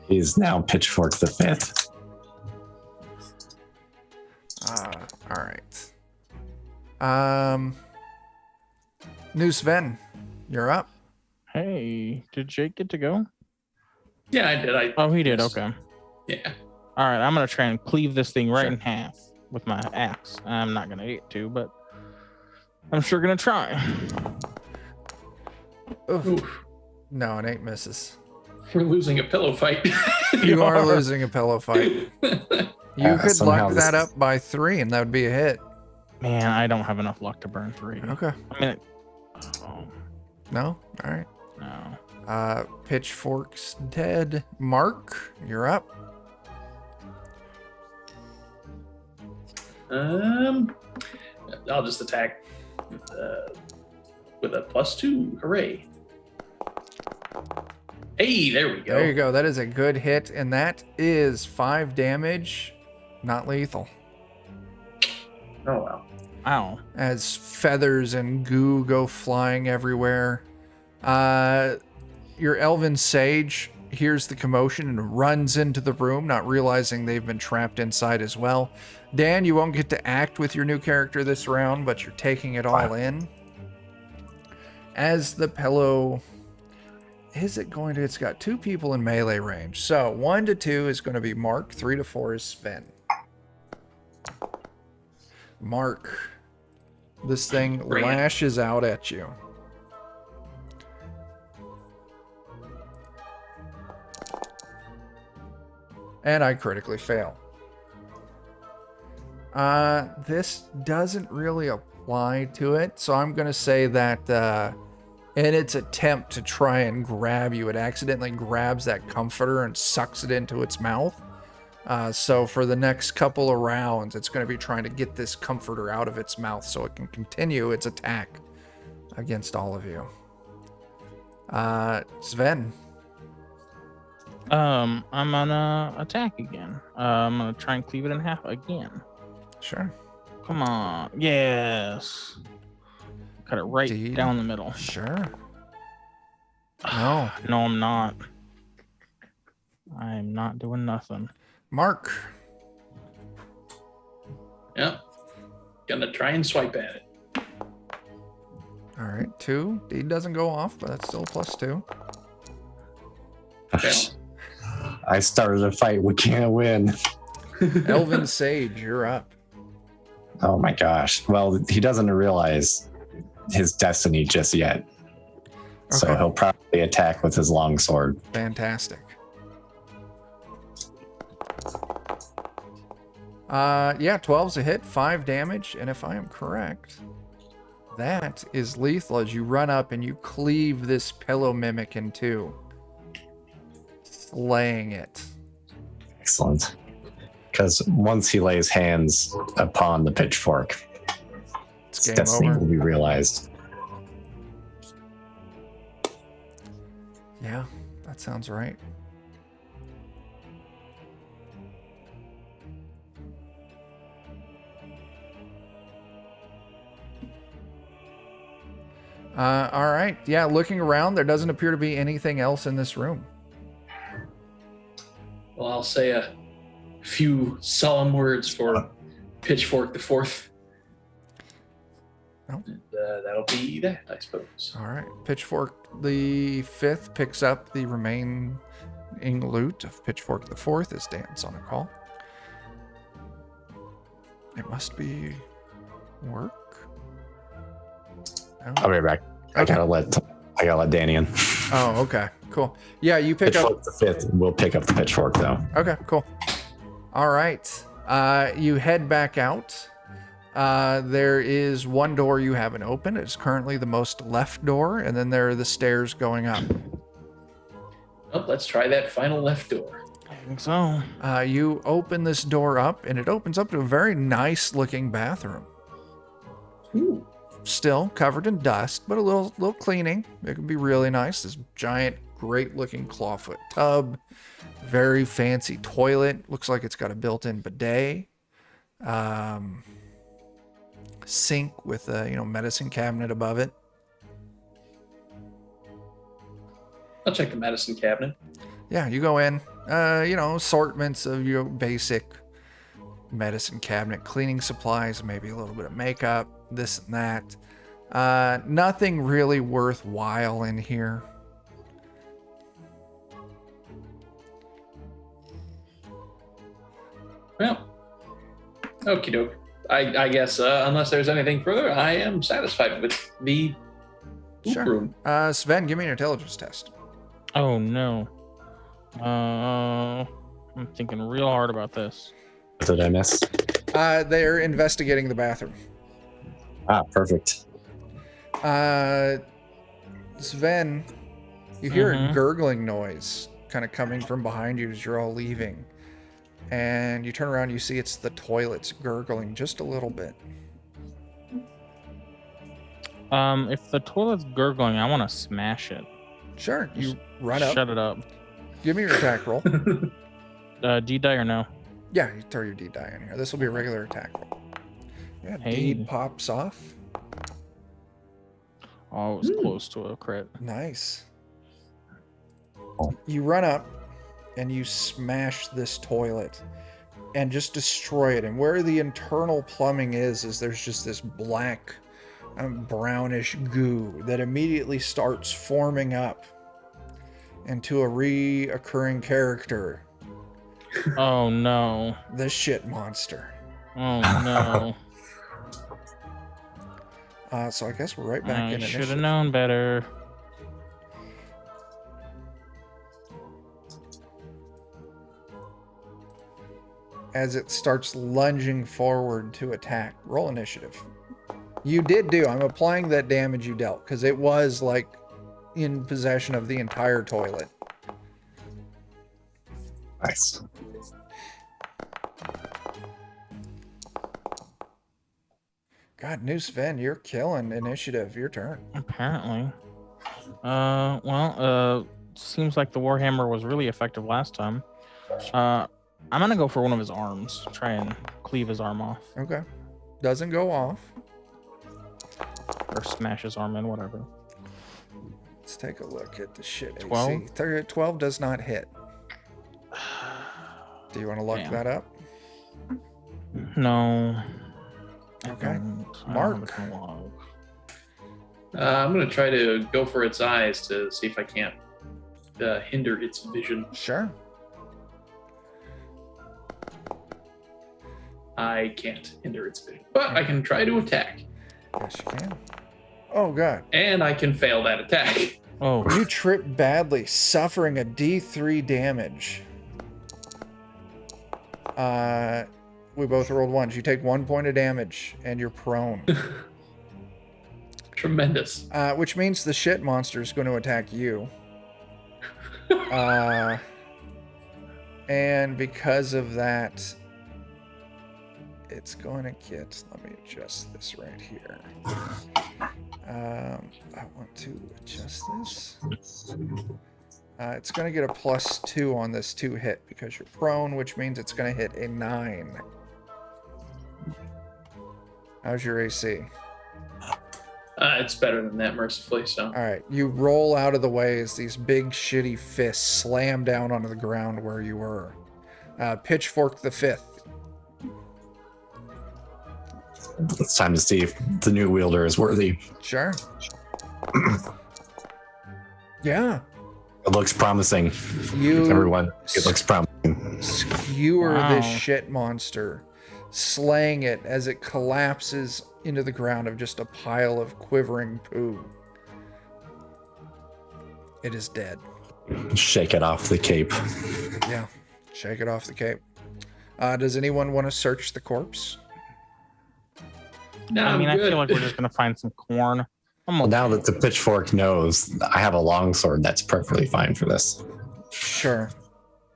He's now Pitchfork the Fifth. All right. New Sven, you're up. Hey, did Jake get to go? Yeah, I did. Oh, he did. Okay. Yeah. All right, I'm gonna try and cleave this thing right Sure. in half with my axe. I'm not gonna get to, but I'm sure gonna try. Oof. Oof. No, it ain't misses. We're losing a pillow fight. You are losing a pillow fight. You could somehow luck this- that up by 3, and that would be a hit. Man, I don't have enough luck to burn 3. Okay. I mean, oh, No? All right. no. Pitchfork's dead. Mark, you're up. I'll just attack with a +2. Hooray! Hey, there we go. There you go. That is a good hit, and that is 5 damage. Not lethal. Oh wow. Ow. As feathers and goo go flying everywhere. Your elven sage hears the commotion and runs into the room, not realizing they've been trapped inside as well. Dan, you won't get to act with your new character this round, but you're taking it all in. As the pillow... Is it going to... It's got 2 people in melee range. So 1 to 2 is going to be Mark. 3 to 4 is Sven. Mark. This thing Bring it. lashes out at you. And I critically fail. This doesn't really apply to it, so I'm going to say that in its attempt to try and grab you, it accidentally grabs that comforter and sucks it into its mouth. So for the next couple of rounds, it's going to be trying to get this comforter out of its mouth so it can continue its attack against all of you. Sven. I'm gonna attack again. I'm gonna try and cleave it in half again. Sure. Come on. Yes. Cut it right Indeed. down the middle. Sure. No. No, I'm not. I'm not doing nothing. Mark. Yeah. Gonna try and swipe at it. All right, 2. Deed doesn't go off, but that's still +2. Fail. I started a fight. We can't win. Elven Sage, you're up. Oh my gosh. Well, he doesn't realize his destiny just yet. So Okay. he'll probably attack with his longsword. Fantastic. Yeah, 12's a hit, 5 damage, and if I am correct, that is lethal as you run up and you cleave this pillow mimic in two, slaying it. Excellent. Because once he lays hands upon the pitchfork, It's his game destiny over. will be realized. Yeah, that sounds right. All right. Yeah, looking around, there doesn't appear to be anything else in this room. Well, I'll say a few solemn words for Pitchfork the Fourth. No. And, that'll be that, I suppose. All right. Pitchfork the Fifth picks up the remaining loot of Pitchfork the Fourth as Dan's on a call. It must be work. No? I'll be right back. I Okay. gotta let Danny in. Oh, okay. Cool. Yeah, you pick up. Pitchfork the fifth. We'll pick up the pitchfork though. Okay, cool. All right. You head back out. There is one door you haven't opened. It's currently the most left door, and then there are the stairs going up. Well, let's try that final left door. I think so. You open this door up, and it opens up to a very nice looking bathroom. Ooh. Still covered in dust, but a little cleaning. It could be really nice. This giant, great looking clawfoot tub. Very fancy toilet. Looks like it's got a built-in bidet. Sink with a medicine cabinet above it. I'll check the medicine cabinet. Yeah, you go in. Assortments of your basic medicine cabinet, cleaning supplies, maybe a little bit of makeup, this and that. Nothing really worthwhile in here. Well, okie doke. I guess unless there's anything further, I am satisfied with the Sure. room. Sven, give me an intelligence test. Oh no. I'm thinking real hard about this. What did I miss? They're investigating the bathroom. Ah, perfect. Sven, you hear a Mhm. gurgling noise kind of coming from behind you as you're all leaving. And you turn around, you see it's the toilets gurgling just a little bit. If the toilet's gurgling, I want to smash it. Sure, you run up. Shut it up. Give me your attack roll. D die or no? Yeah, you throw your D die in here. This will be a regular attack roll. Yeah, Hey. D pops off. Oh, it was close to a crit. Nice. Oh. You run up and you smash this toilet and just destroy it. And where the internal plumbing is there's just this black, brownish goo that immediately starts forming up into a reoccurring character, Oh no. the shit monster. Oh no. So I guess we're right back I in should have initiative. known better. As it starts lunging forward to attack. Roll initiative. You did do. I'm applying that damage you dealt because it was like in possession of the entire toilet. Nice. God, new Sven, you're killing initiative. Your turn. Apparently. Seems like the Warhammer was really effective last time. I'm gonna go for one of his arms. Try and cleave his arm off. Okay. Doesn't go off. Or smash his arm in, whatever. Let's take a look at the shit 12? AC. 12 does not hit. Do you want to look Damn. that up? No. I Okay. don't. I don't Mark. have a log. I'm going to try to go for its eyes to see if I can't hinder its vision. Sure. I can't hinder its vision, but I can try to attack. Yes, you can. Oh, God. And I can fail that attack. Oh, You trip badly, suffering a D3 damage. We both rolled ones. You take 1 point of damage, and you're prone. Tremendous. Which means the shit monster is going to attack you. And because of that, it's going to get... Let me adjust this right here. I want to adjust this. It's going to get a +2 on this 2 hit because you're prone, which means it's going to hit a 9. How's your AC? It's better than that, mercifully. So. All right, you roll out of the way as these big shitty fists slam down onto the ground where you were. Pitchfork the Fifth. It's time to see if the new wielder is worthy. Sure. Yeah. It looks promising. Everyone, it looks promising. Skewer this shit monster, slaying it as it collapses into the ground of just a pile of quivering poo. It is dead. Shake it off the cape. Yeah, shake it off the cape. Does anyone want to search the corpse? No, I mean, I good. feel like we're just gonna find some corn. Well, now that the pitchfork knows, I have a longsword that's perfectly fine for this. Sure.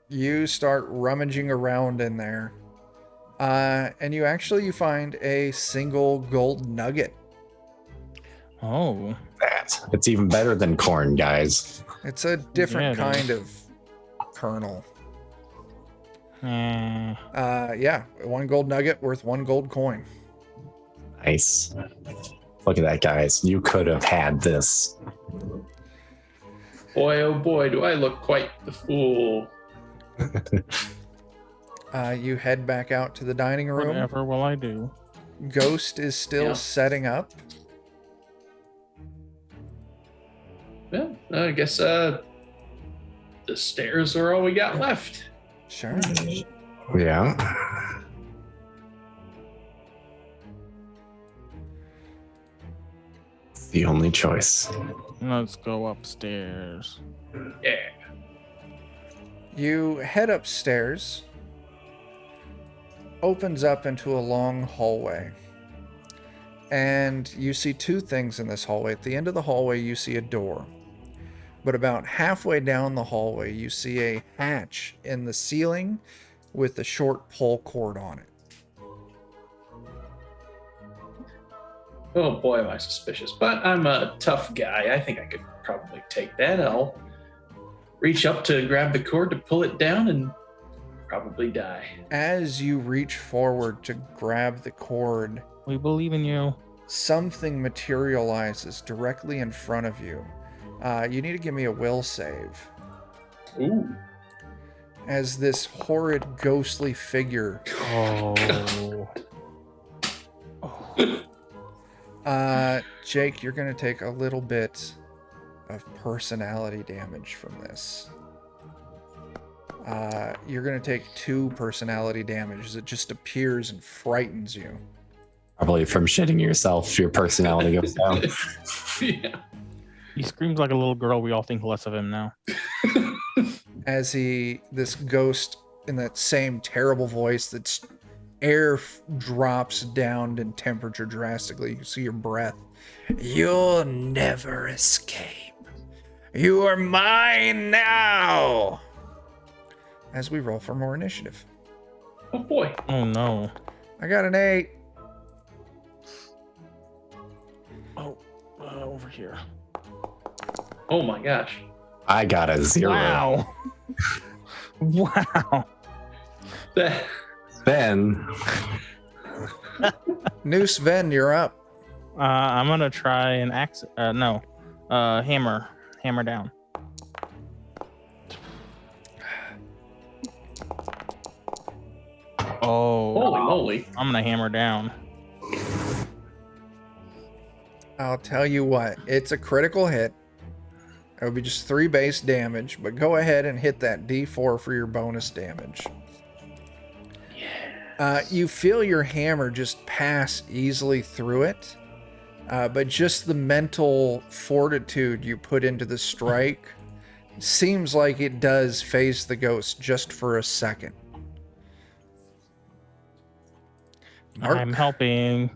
You start rummaging around in there. And you find a single gold nugget. Oh, It's even better than corn, guys. It's a different Yeah, it kind of kernel. eh. Yeah, 1 gold nugget worth 1 gold coin. Nice. Look at that, guys. You could have had this. Boy, oh boy, do I look quite the fool. You head back out to the dining room. Whatever will I do? Ghost is still setting up. Well, I guess the stairs are all we got left. Sure. Yeah. It's the only choice. Let's go upstairs. Yeah. You head upstairs. Opens up into a long hallway. And you see 2 things in this hallway. At the end of the hallway, you see a door. But about halfway down the hallway, you see a hatch in the ceiling with a short pole cord on it. Oh boy, am I suspicious. But I'm a tough guy. I think I could probably take that. I'll reach up to grab the cord to pull it down and probably die. As you reach forward to grab the cord, We believe in you. something materializes directly in front of you. You need to give me a will save. Ooh. As this horrid ghostly figure, Oh. Jake, you're going to take a little bit of personality damage from this. You're going to take 2 personality damage as it just appears and frightens you. Probably from shitting yourself, your personality goes down. Yeah. He screams like a little girl. We all think less of him now. As this ghost in that same terrible voice, that's air drops down in temperature drastically. You see your breath. You'll never escape. You are mine now. As we roll for more initiative. Oh boy. Oh no. I got an 8. Oh, over here. Oh my gosh. I got a 0. Wow. Wow. That- Then New Sven, you're up. I'm gonna try an axe. Hammer down. Oh, Holy moly. I'm gonna hammer down. I'll tell you what, it's a critical hit. It would be just 3 base damage, but go ahead and hit that D4 for your bonus damage. You feel your hammer just pass easily through it, but just the mental fortitude you put into the strike seems like it does phase the ghost just for a second. Mark. I'm helping.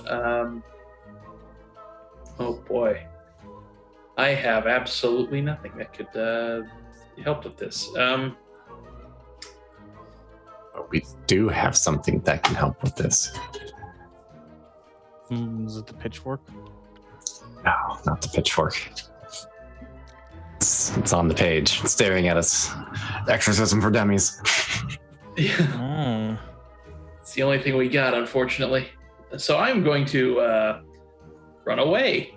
Oh boy. I have absolutely nothing that could help with this. We do have something that can help with this. Is it the pitchfork? No, not the pitchfork. It's on the page, it's staring at us. Exorcism for dummies. Yeah. It's the only thing we got, unfortunately. So I'm going to run away.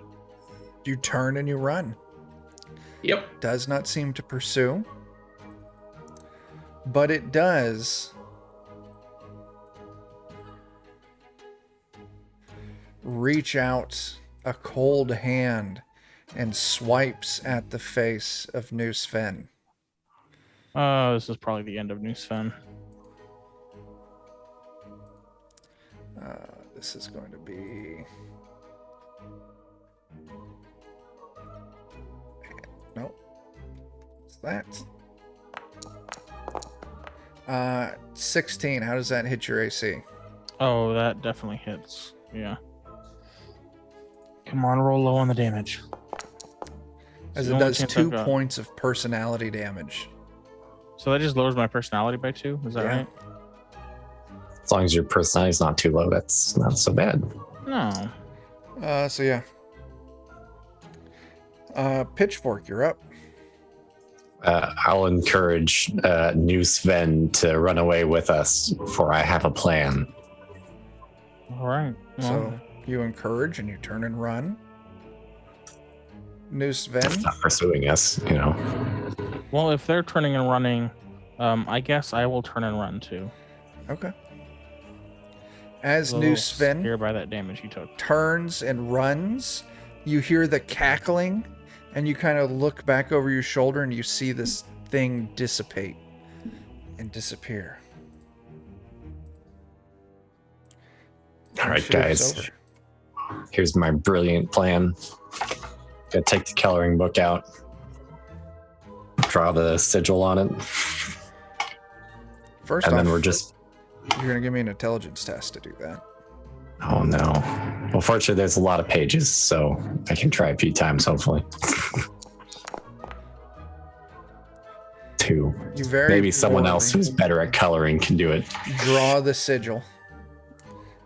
You turn and you run. Yep. Does not seem to pursue, but it does reach out a cold hand and swipes at the face of New Sven. Oh, this is probably the end of New Sven. This is going to be... Nope. What's that? 16. How does that hit your AC? Oh, that definitely hits. Yeah. Come on, roll low on the damage. As the it only does chance 2 I've got. points of personality damage. So that just lowers my personality by 2? Is that Yeah. right? As long as your personality's not too low, that's not so bad. No. So yeah. Pitchfork, you're up. I'll encourage New Sven to run away with us, for I have a plan. All right. Well, So you encourage and you turn and run. New Sven. It's not pursuing us, you know. well, if they're turning and running, I guess I will turn and run too. Okay. As I was a New little Sven scared by that damage he took. turns and runs, you hear the cackling, and you kind of look back over your shoulder and you see this thing dissipate and disappear. All right, Initiative's guys. over. Here's my brilliant plan. Gotta take the coloring book out, draw the sigil on it, First and off, then we're just... you're going to give me an intelligence test to do that. Oh no. Well, fortunately, there's a lot of pages, so I can try a few times, hopefully. 2. You very Maybe someone poorly else who's better at coloring can do it. draw the sigil.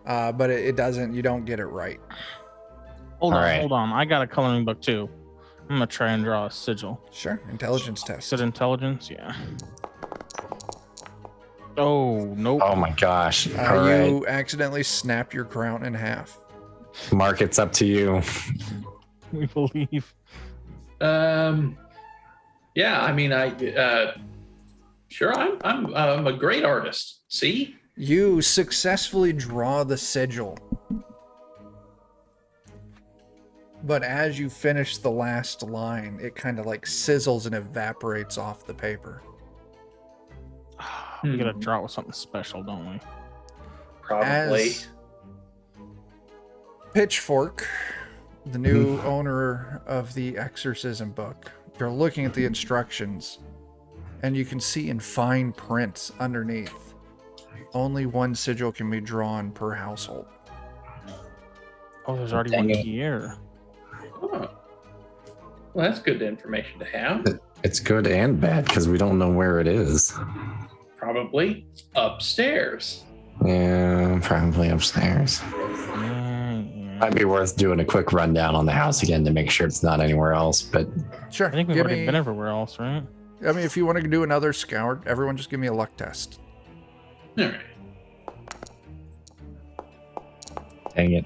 But it doesn't, you don't get it right. Hold All on, right. hold on. I got a coloring book too. I'm gonna try and draw a sigil. Sure, intelligence test. Is it intelligence? Yeah. Oh, nope. Oh my gosh. All You right. accidentally snap your crown in half. Mark, it's up to you. We believe. Yeah, I mean, sure, I'm a great artist. See? You successfully draw the sigil. But as you finish the last line, it kind of like sizzles and evaporates off the paper. We gotta draw it with something special, don't we? Probably. As Pitchfork, the new owner of the exorcism book, you're looking at the instructions, and you can see in fine print underneath, only 1 sigil can be drawn per household. Oh, there's already Dang one it. here. Oh. Well, that's good information to have. It's good and bad because we don't know where it is. Probably upstairs. Yeah, probably upstairs. Yeah. Might be worth doing a quick rundown on the house again to make sure it's not anywhere else. But Sure. I think we've give already me, been everywhere else, right? I mean, if you want to do another scour, everyone just give me a luck test. All right. dang it.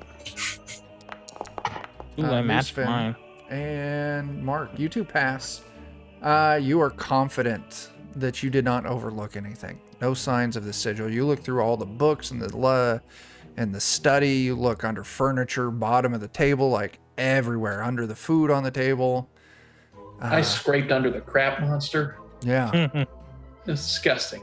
Ooh, I Moose matched fin. mine. And Mark, you two pass. You are confident that you did not overlook anything. No signs of the sigil. You look through all the books and the study. You look under furniture, bottom of the table, like everywhere, under the food on the table. I scraped under the crap monster. Yeah. It's disgusting.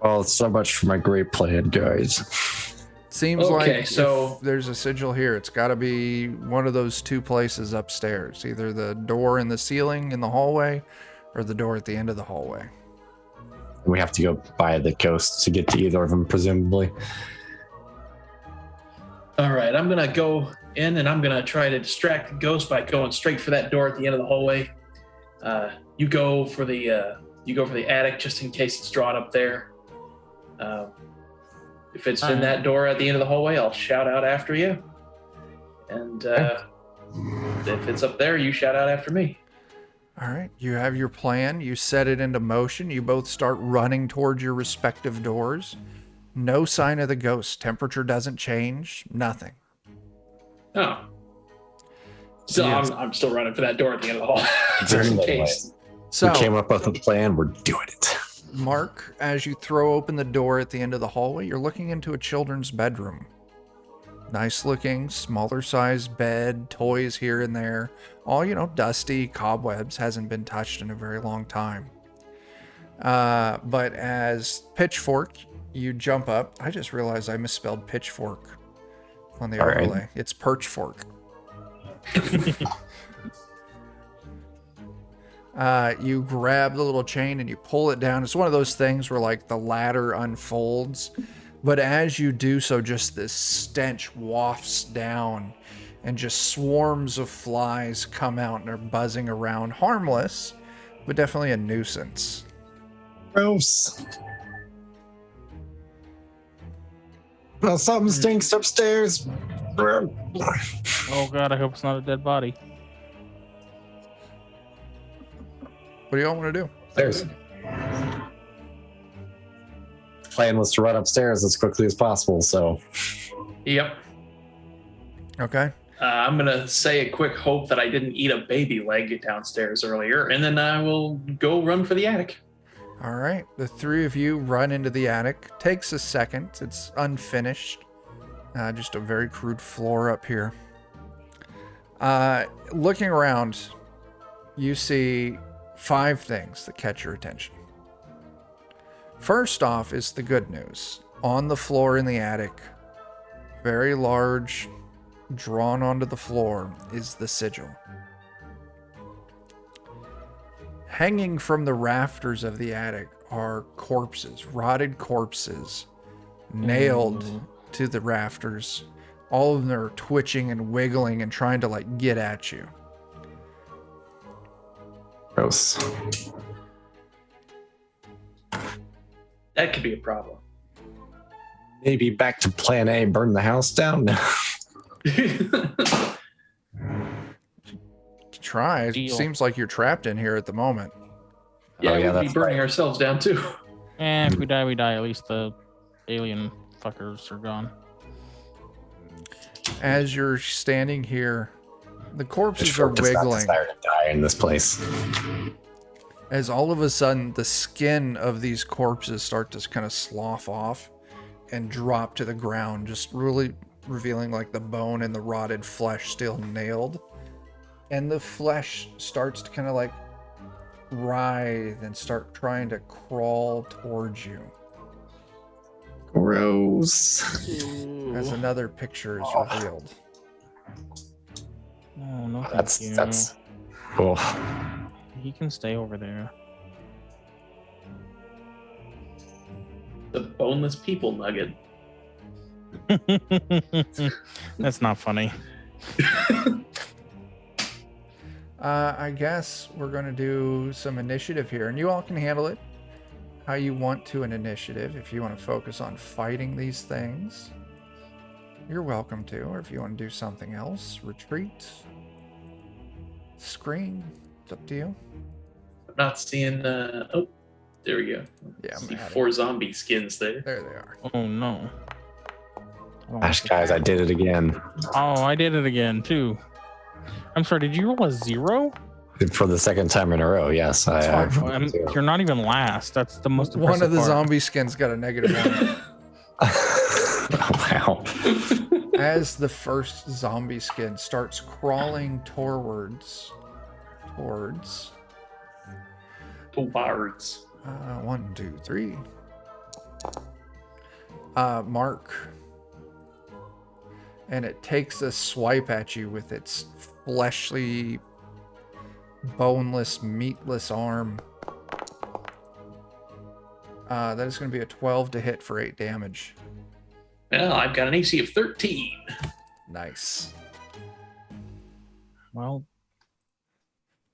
Well, so much for my great plan, guys. Seems Okay, like so- if there's a sigil here, it's got to be one of those two places upstairs. Either the door in the ceiling in the hallway or the door at the end of the hallway. We have to go by the ghost to get to either of them, presumably. All right, I'm gonna go in and I'm gonna try to distract the ghost by going straight for that door at the end of the hallway. You go for the attic just in case it's drawn up there. If it's in that door at the end of the hallway, I'll shout out after you. And if it's up there, you shout out after me. All right, you have your plan. You set it into motion. You both start running towards your respective doors. No sign of the ghost. Temperature doesn't change. Nothing. Oh. So Yes. I'm still running for that door at the end of the hall. just in case. So, we came up with a plan. We're doing it. Mark, as you throw open the door at the end of the hallway, you're looking into a children's bedroom. Nice looking, smaller sized bed, toys here and there. All, dusty, cobwebs, hasn't been touched in a very long time. But as Pitchfork, you jump up. I just realized I misspelled pitchfork on the overlay. Right. It's perchfork. You grab the little chain and you pull it down. It's one of those things where like the ladder unfolds, but as you do so, just this stench wafts down and just swarms of flies come out and are buzzing around. Harmless, but definitely a nuisance. Gross. Well, something stinks upstairs. Oh god, I hope it's not a dead body. What do y'all want to do? Upstairs. Plan was to run upstairs as quickly as possible, so. Yep. Okay. I'm going to say a quick hope that I didn't eat a baby leg downstairs earlier, and then I will go run for the attic. All right. The three of you run into the attic. Takes a second. It's unfinished. Just a very crude floor up here. Looking around, you see 5 things that catch your attention. First off is the good news. On the floor in the attic, very large, drawn onto the floor, is the sigil. Hanging from the rafters of the attic are corpses, rotted corpses, nailed to the rafters. All of them are twitching and wiggling and trying to get at you. Gross. That could be a problem. Maybe back to plan A, burn the house down. Try. It Deal. seems like you're trapped in here at the moment. Yeah, Oh, yeah, we'd be that's burning right. ourselves down too. If we die, we die. At least the alien fuckers are gone. As you're standing here, the corpses are Pitchfork does not wiggling. desire to die in this place. As all of a sudden, the skin of these corpses start to kind of slough off and drop to the ground, just really revealing the bone and the rotted flesh still nailed. And the flesh starts to kind of writhe and start trying to crawl towards you. Gross. As another picture is revealed. Oh no, thank That's you. that's. Oh, He can stay over there. The boneless people nugget. That's not funny. I guess we're going to do some initiative here, and you all can handle it how you want to an initiative. If you want to focus on fighting these things, you're welcome to. Or if you want to do something else, retreat, scream, it's up to you. I'm not seeing. Oh, there we go. Yeah, See I'm at 4 zombie skins there. There they are. Oh no. I don't gosh, like guys, I did it again. Oh, I did it again too. I'm sorry, did you roll a 0? For the second time in a row, yes. You're not even last. That's the most One impressive of the part. zombie skins got a -1. Wow. As the first zombie skin starts crawling towards Towards. 1, 2, 3. Mark. And it takes a swipe at you with its fleshly, boneless, meatless arm. That is going to be a 12 to hit for 8 damage. Well, I've got an AC of 13. Nice. Well,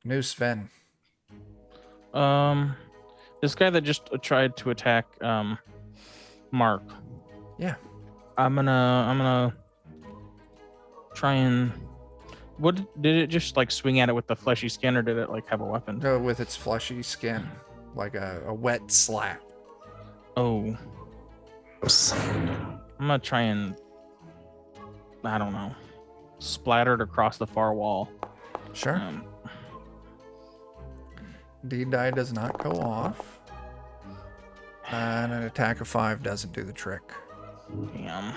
New Sven. this guy that just tried to attack Mark. Yeah. I'm gonna try and. What did it just like swing at it with the fleshy skin, or did it like have a weapon? With its fleshy skin, like a wet slap. Oh. I'm gonna try and, I don't know, splatter it across the far wall. Sure. D die does not go off. And an attack of 5 doesn't do the trick. Damn.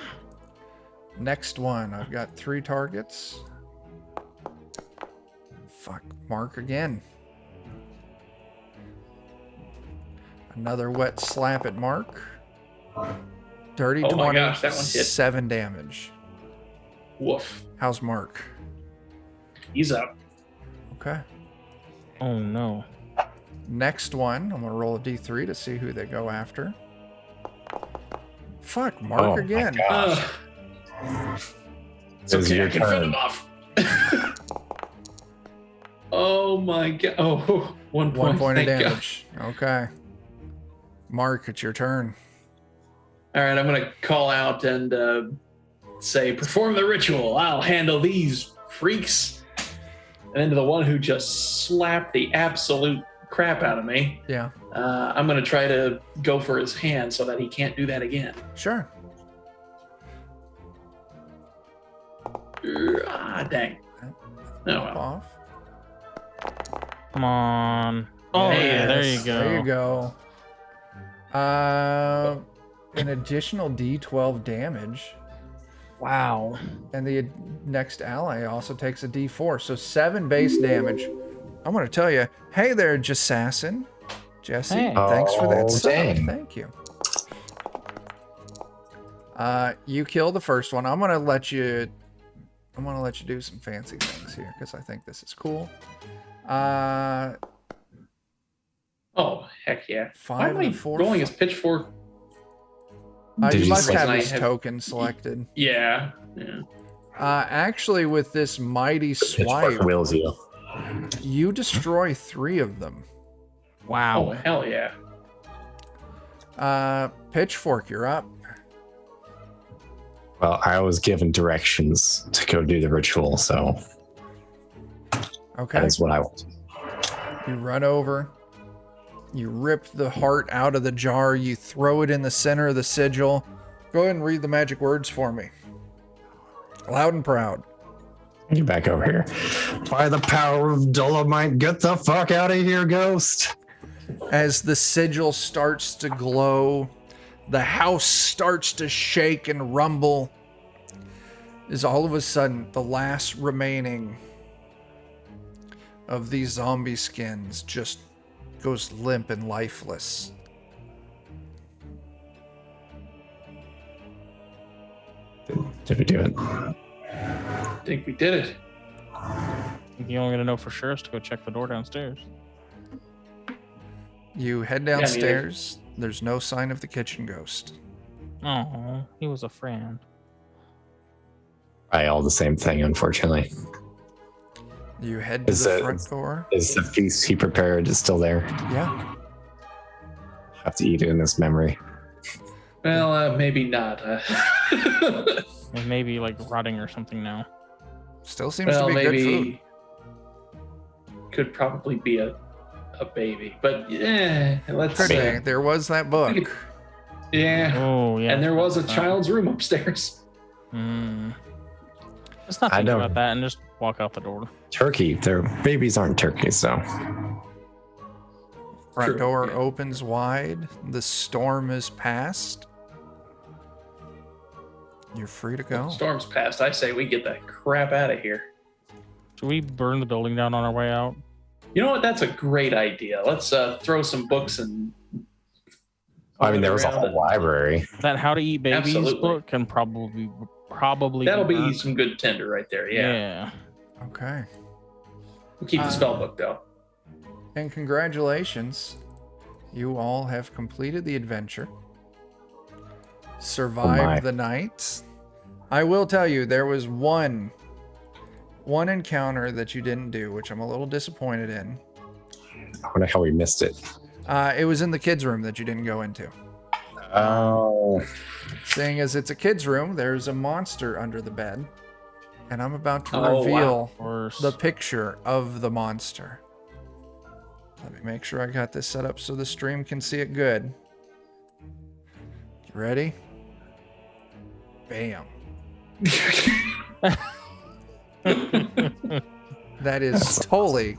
Next one. I've got 3 targets. Fuck. Mark again. Another wet slap at Mark. Dirty 20. My gosh, that one hit. 7 damage. Woof. How's Mark? He's up. Okay. Oh no. Next one. I'm going to roll a d3 to see who they go after. Fuck. Mark Oh, my again. God. It's It was okay, your I can fend turn. him off. Oh my god. Oh, 1 point. 1 point of Thank God. damage. Okay. Mark, it's your turn. All right, I'm going to call out and say, perform the ritual. I'll handle these freaks. And then to the one who just slapped the absolute crap out of me, Yeah. I'm going to try to go for his hand so that he can't do that again. Sure. Ah, dang. Oh, well. Off. Come on. Oh yeah, there you go. There you go. An additional D12 damage, Wow. and the next ally also takes a D4, so 7 base damage. I'm gonna tell you, hey there, Jassassin. Jesse, Hey. thanks for that Oh, sub. dang. Thank you. You kill the first one. I'm gonna let you do some fancy things here because I think this is cool. Oh, heck yeah. Why 5 am I and 4. rolling his pitchfork? Did You you must say- have I his have- token selected. Yeah. Actually, with this mighty Pitchfork swipe, wills you. you destroy 3 of them. Oh, Wow. hell yeah. Pitchfork, you're up. Well, I was given directions to go do the ritual, so Okay. that is what I want. You run over. You rip the heart out of the jar. You throw it in the center of the sigil. Go ahead and read the magic words for me. Loud and proud. Get back over here. By the power of Dolomite, get the fuck out of here, ghost. As the sigil starts to glow, the house starts to shake and rumble. As all of a sudden, the last remaining of these zombie skins just goes limp and lifeless. Did we do it? I think we did it. The only way to know for sure is to go check the door downstairs. You head I mean, downstairs. There's no sign of the kitchen ghost. Oh, he was a friend. Probably all the same thing, unfortunately. You head to Is the it- front door. Is the feast he prepared still there? Yeah. Have to eat it in this memory. Well, maybe not. It may be like rotting or something now. Still seems Well, to be good food. maybe could probably be a baby, but yeah, let's Could say be. There was that book. yeah. Oh yeah. And there was a child's room upstairs. Let's not I think don't- about that and just walk out the door. Turkey. Their babies aren't turkeys, so. Front True, door yeah. opens wide. The storm is past. You're free to go. Storm's passed. I say we get the crap out of here. Should we burn the building down on our way out? You know what? That's a great idea. Let's throw some books and I mean, there was a whole library. That How to Eat Babies Absolutely. book can probably That'll be burnt. some good tinder right there. Yeah. Yeah. Okay. We'll keep the spell book though. And congratulations. You all have completed the adventure. Survived the night. I will tell you, there was one encounter that you didn't do, which I'm a little disappointed in. I wonder how we missed it. It was in the kids' room that you didn't go into. Oh. Seeing as it's a kids' room, there's a monster under the bed. And I'm about to Oh, reveal wow. the picture of the monster. Let me make sure I got this set up so the stream can see it good. You ready? Bam. That is totally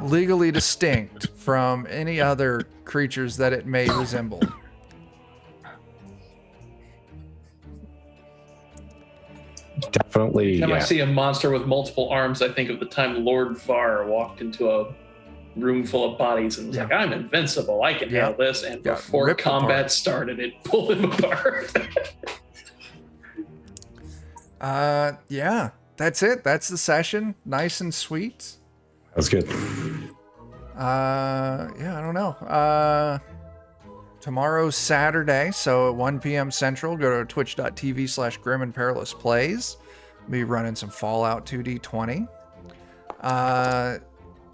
legally distinct from any other creatures that it may resemble. Definitely. Every time I Yeah. see a monster with multiple arms, I think of the time Lord Farr walked into a room full of bodies and was like, I'm invincible. I can handle this. And Got before ripped combat apart. started, it pulled him apart. Yeah, that's it. That's the session. Nice and sweet. That was good. Yeah, I don't know. Tomorrow's Saturday, so at 1 p.m. Central, go to twitch.tv/Grim and Perilous Plays. Be running some Fallout 2D20.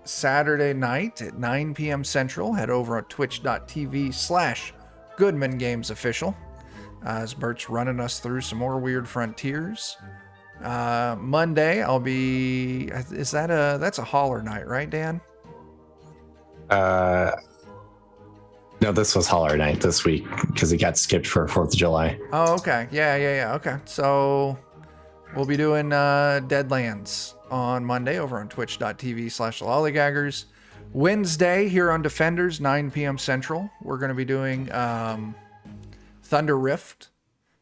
Saturday night at 9 p.m. Central, head over at twitch.tv/Goodman Games Official. As Bert's running us through some more Weird Frontiers. Monday, I'll be... That's a Holler night, right, Dan? No, this was Holler Night this week because it got skipped for 4th of July. Oh, okay. Yeah. Okay. So we'll be doing Deadlands on Monday over on twitch.tv/lollygaggers. Wednesday here on Defenders, 9 p.m. Central, we're going to be doing Thunder Rift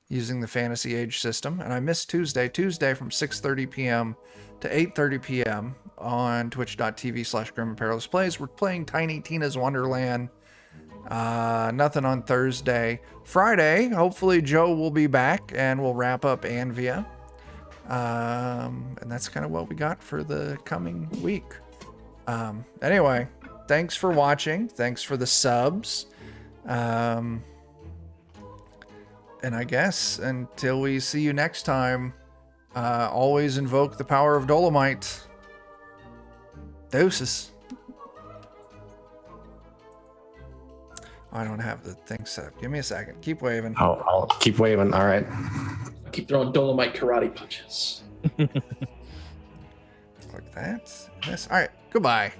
using the Fantasy Age system. And I missed Tuesday from 6:30 p.m. to 8:30 p.m. on twitch.tv/Grim and Perilous Plays. We're playing Tiny Tina's Wonderland. Nothing on Thursday. Friday, hopefully Joe will be back and we'll wrap up Anvia. And that's kind of what we got for the coming week. Anyway, thanks for watching. Thanks for the subs. And I guess until we see you next time, always invoke the power of Dolomite. Deuces. I don't have the thing set up. Give me a second. Keep waving. I'll keep waving. All right. I keep throwing Dolomite karate punches. Like that. This. All right. Goodbye.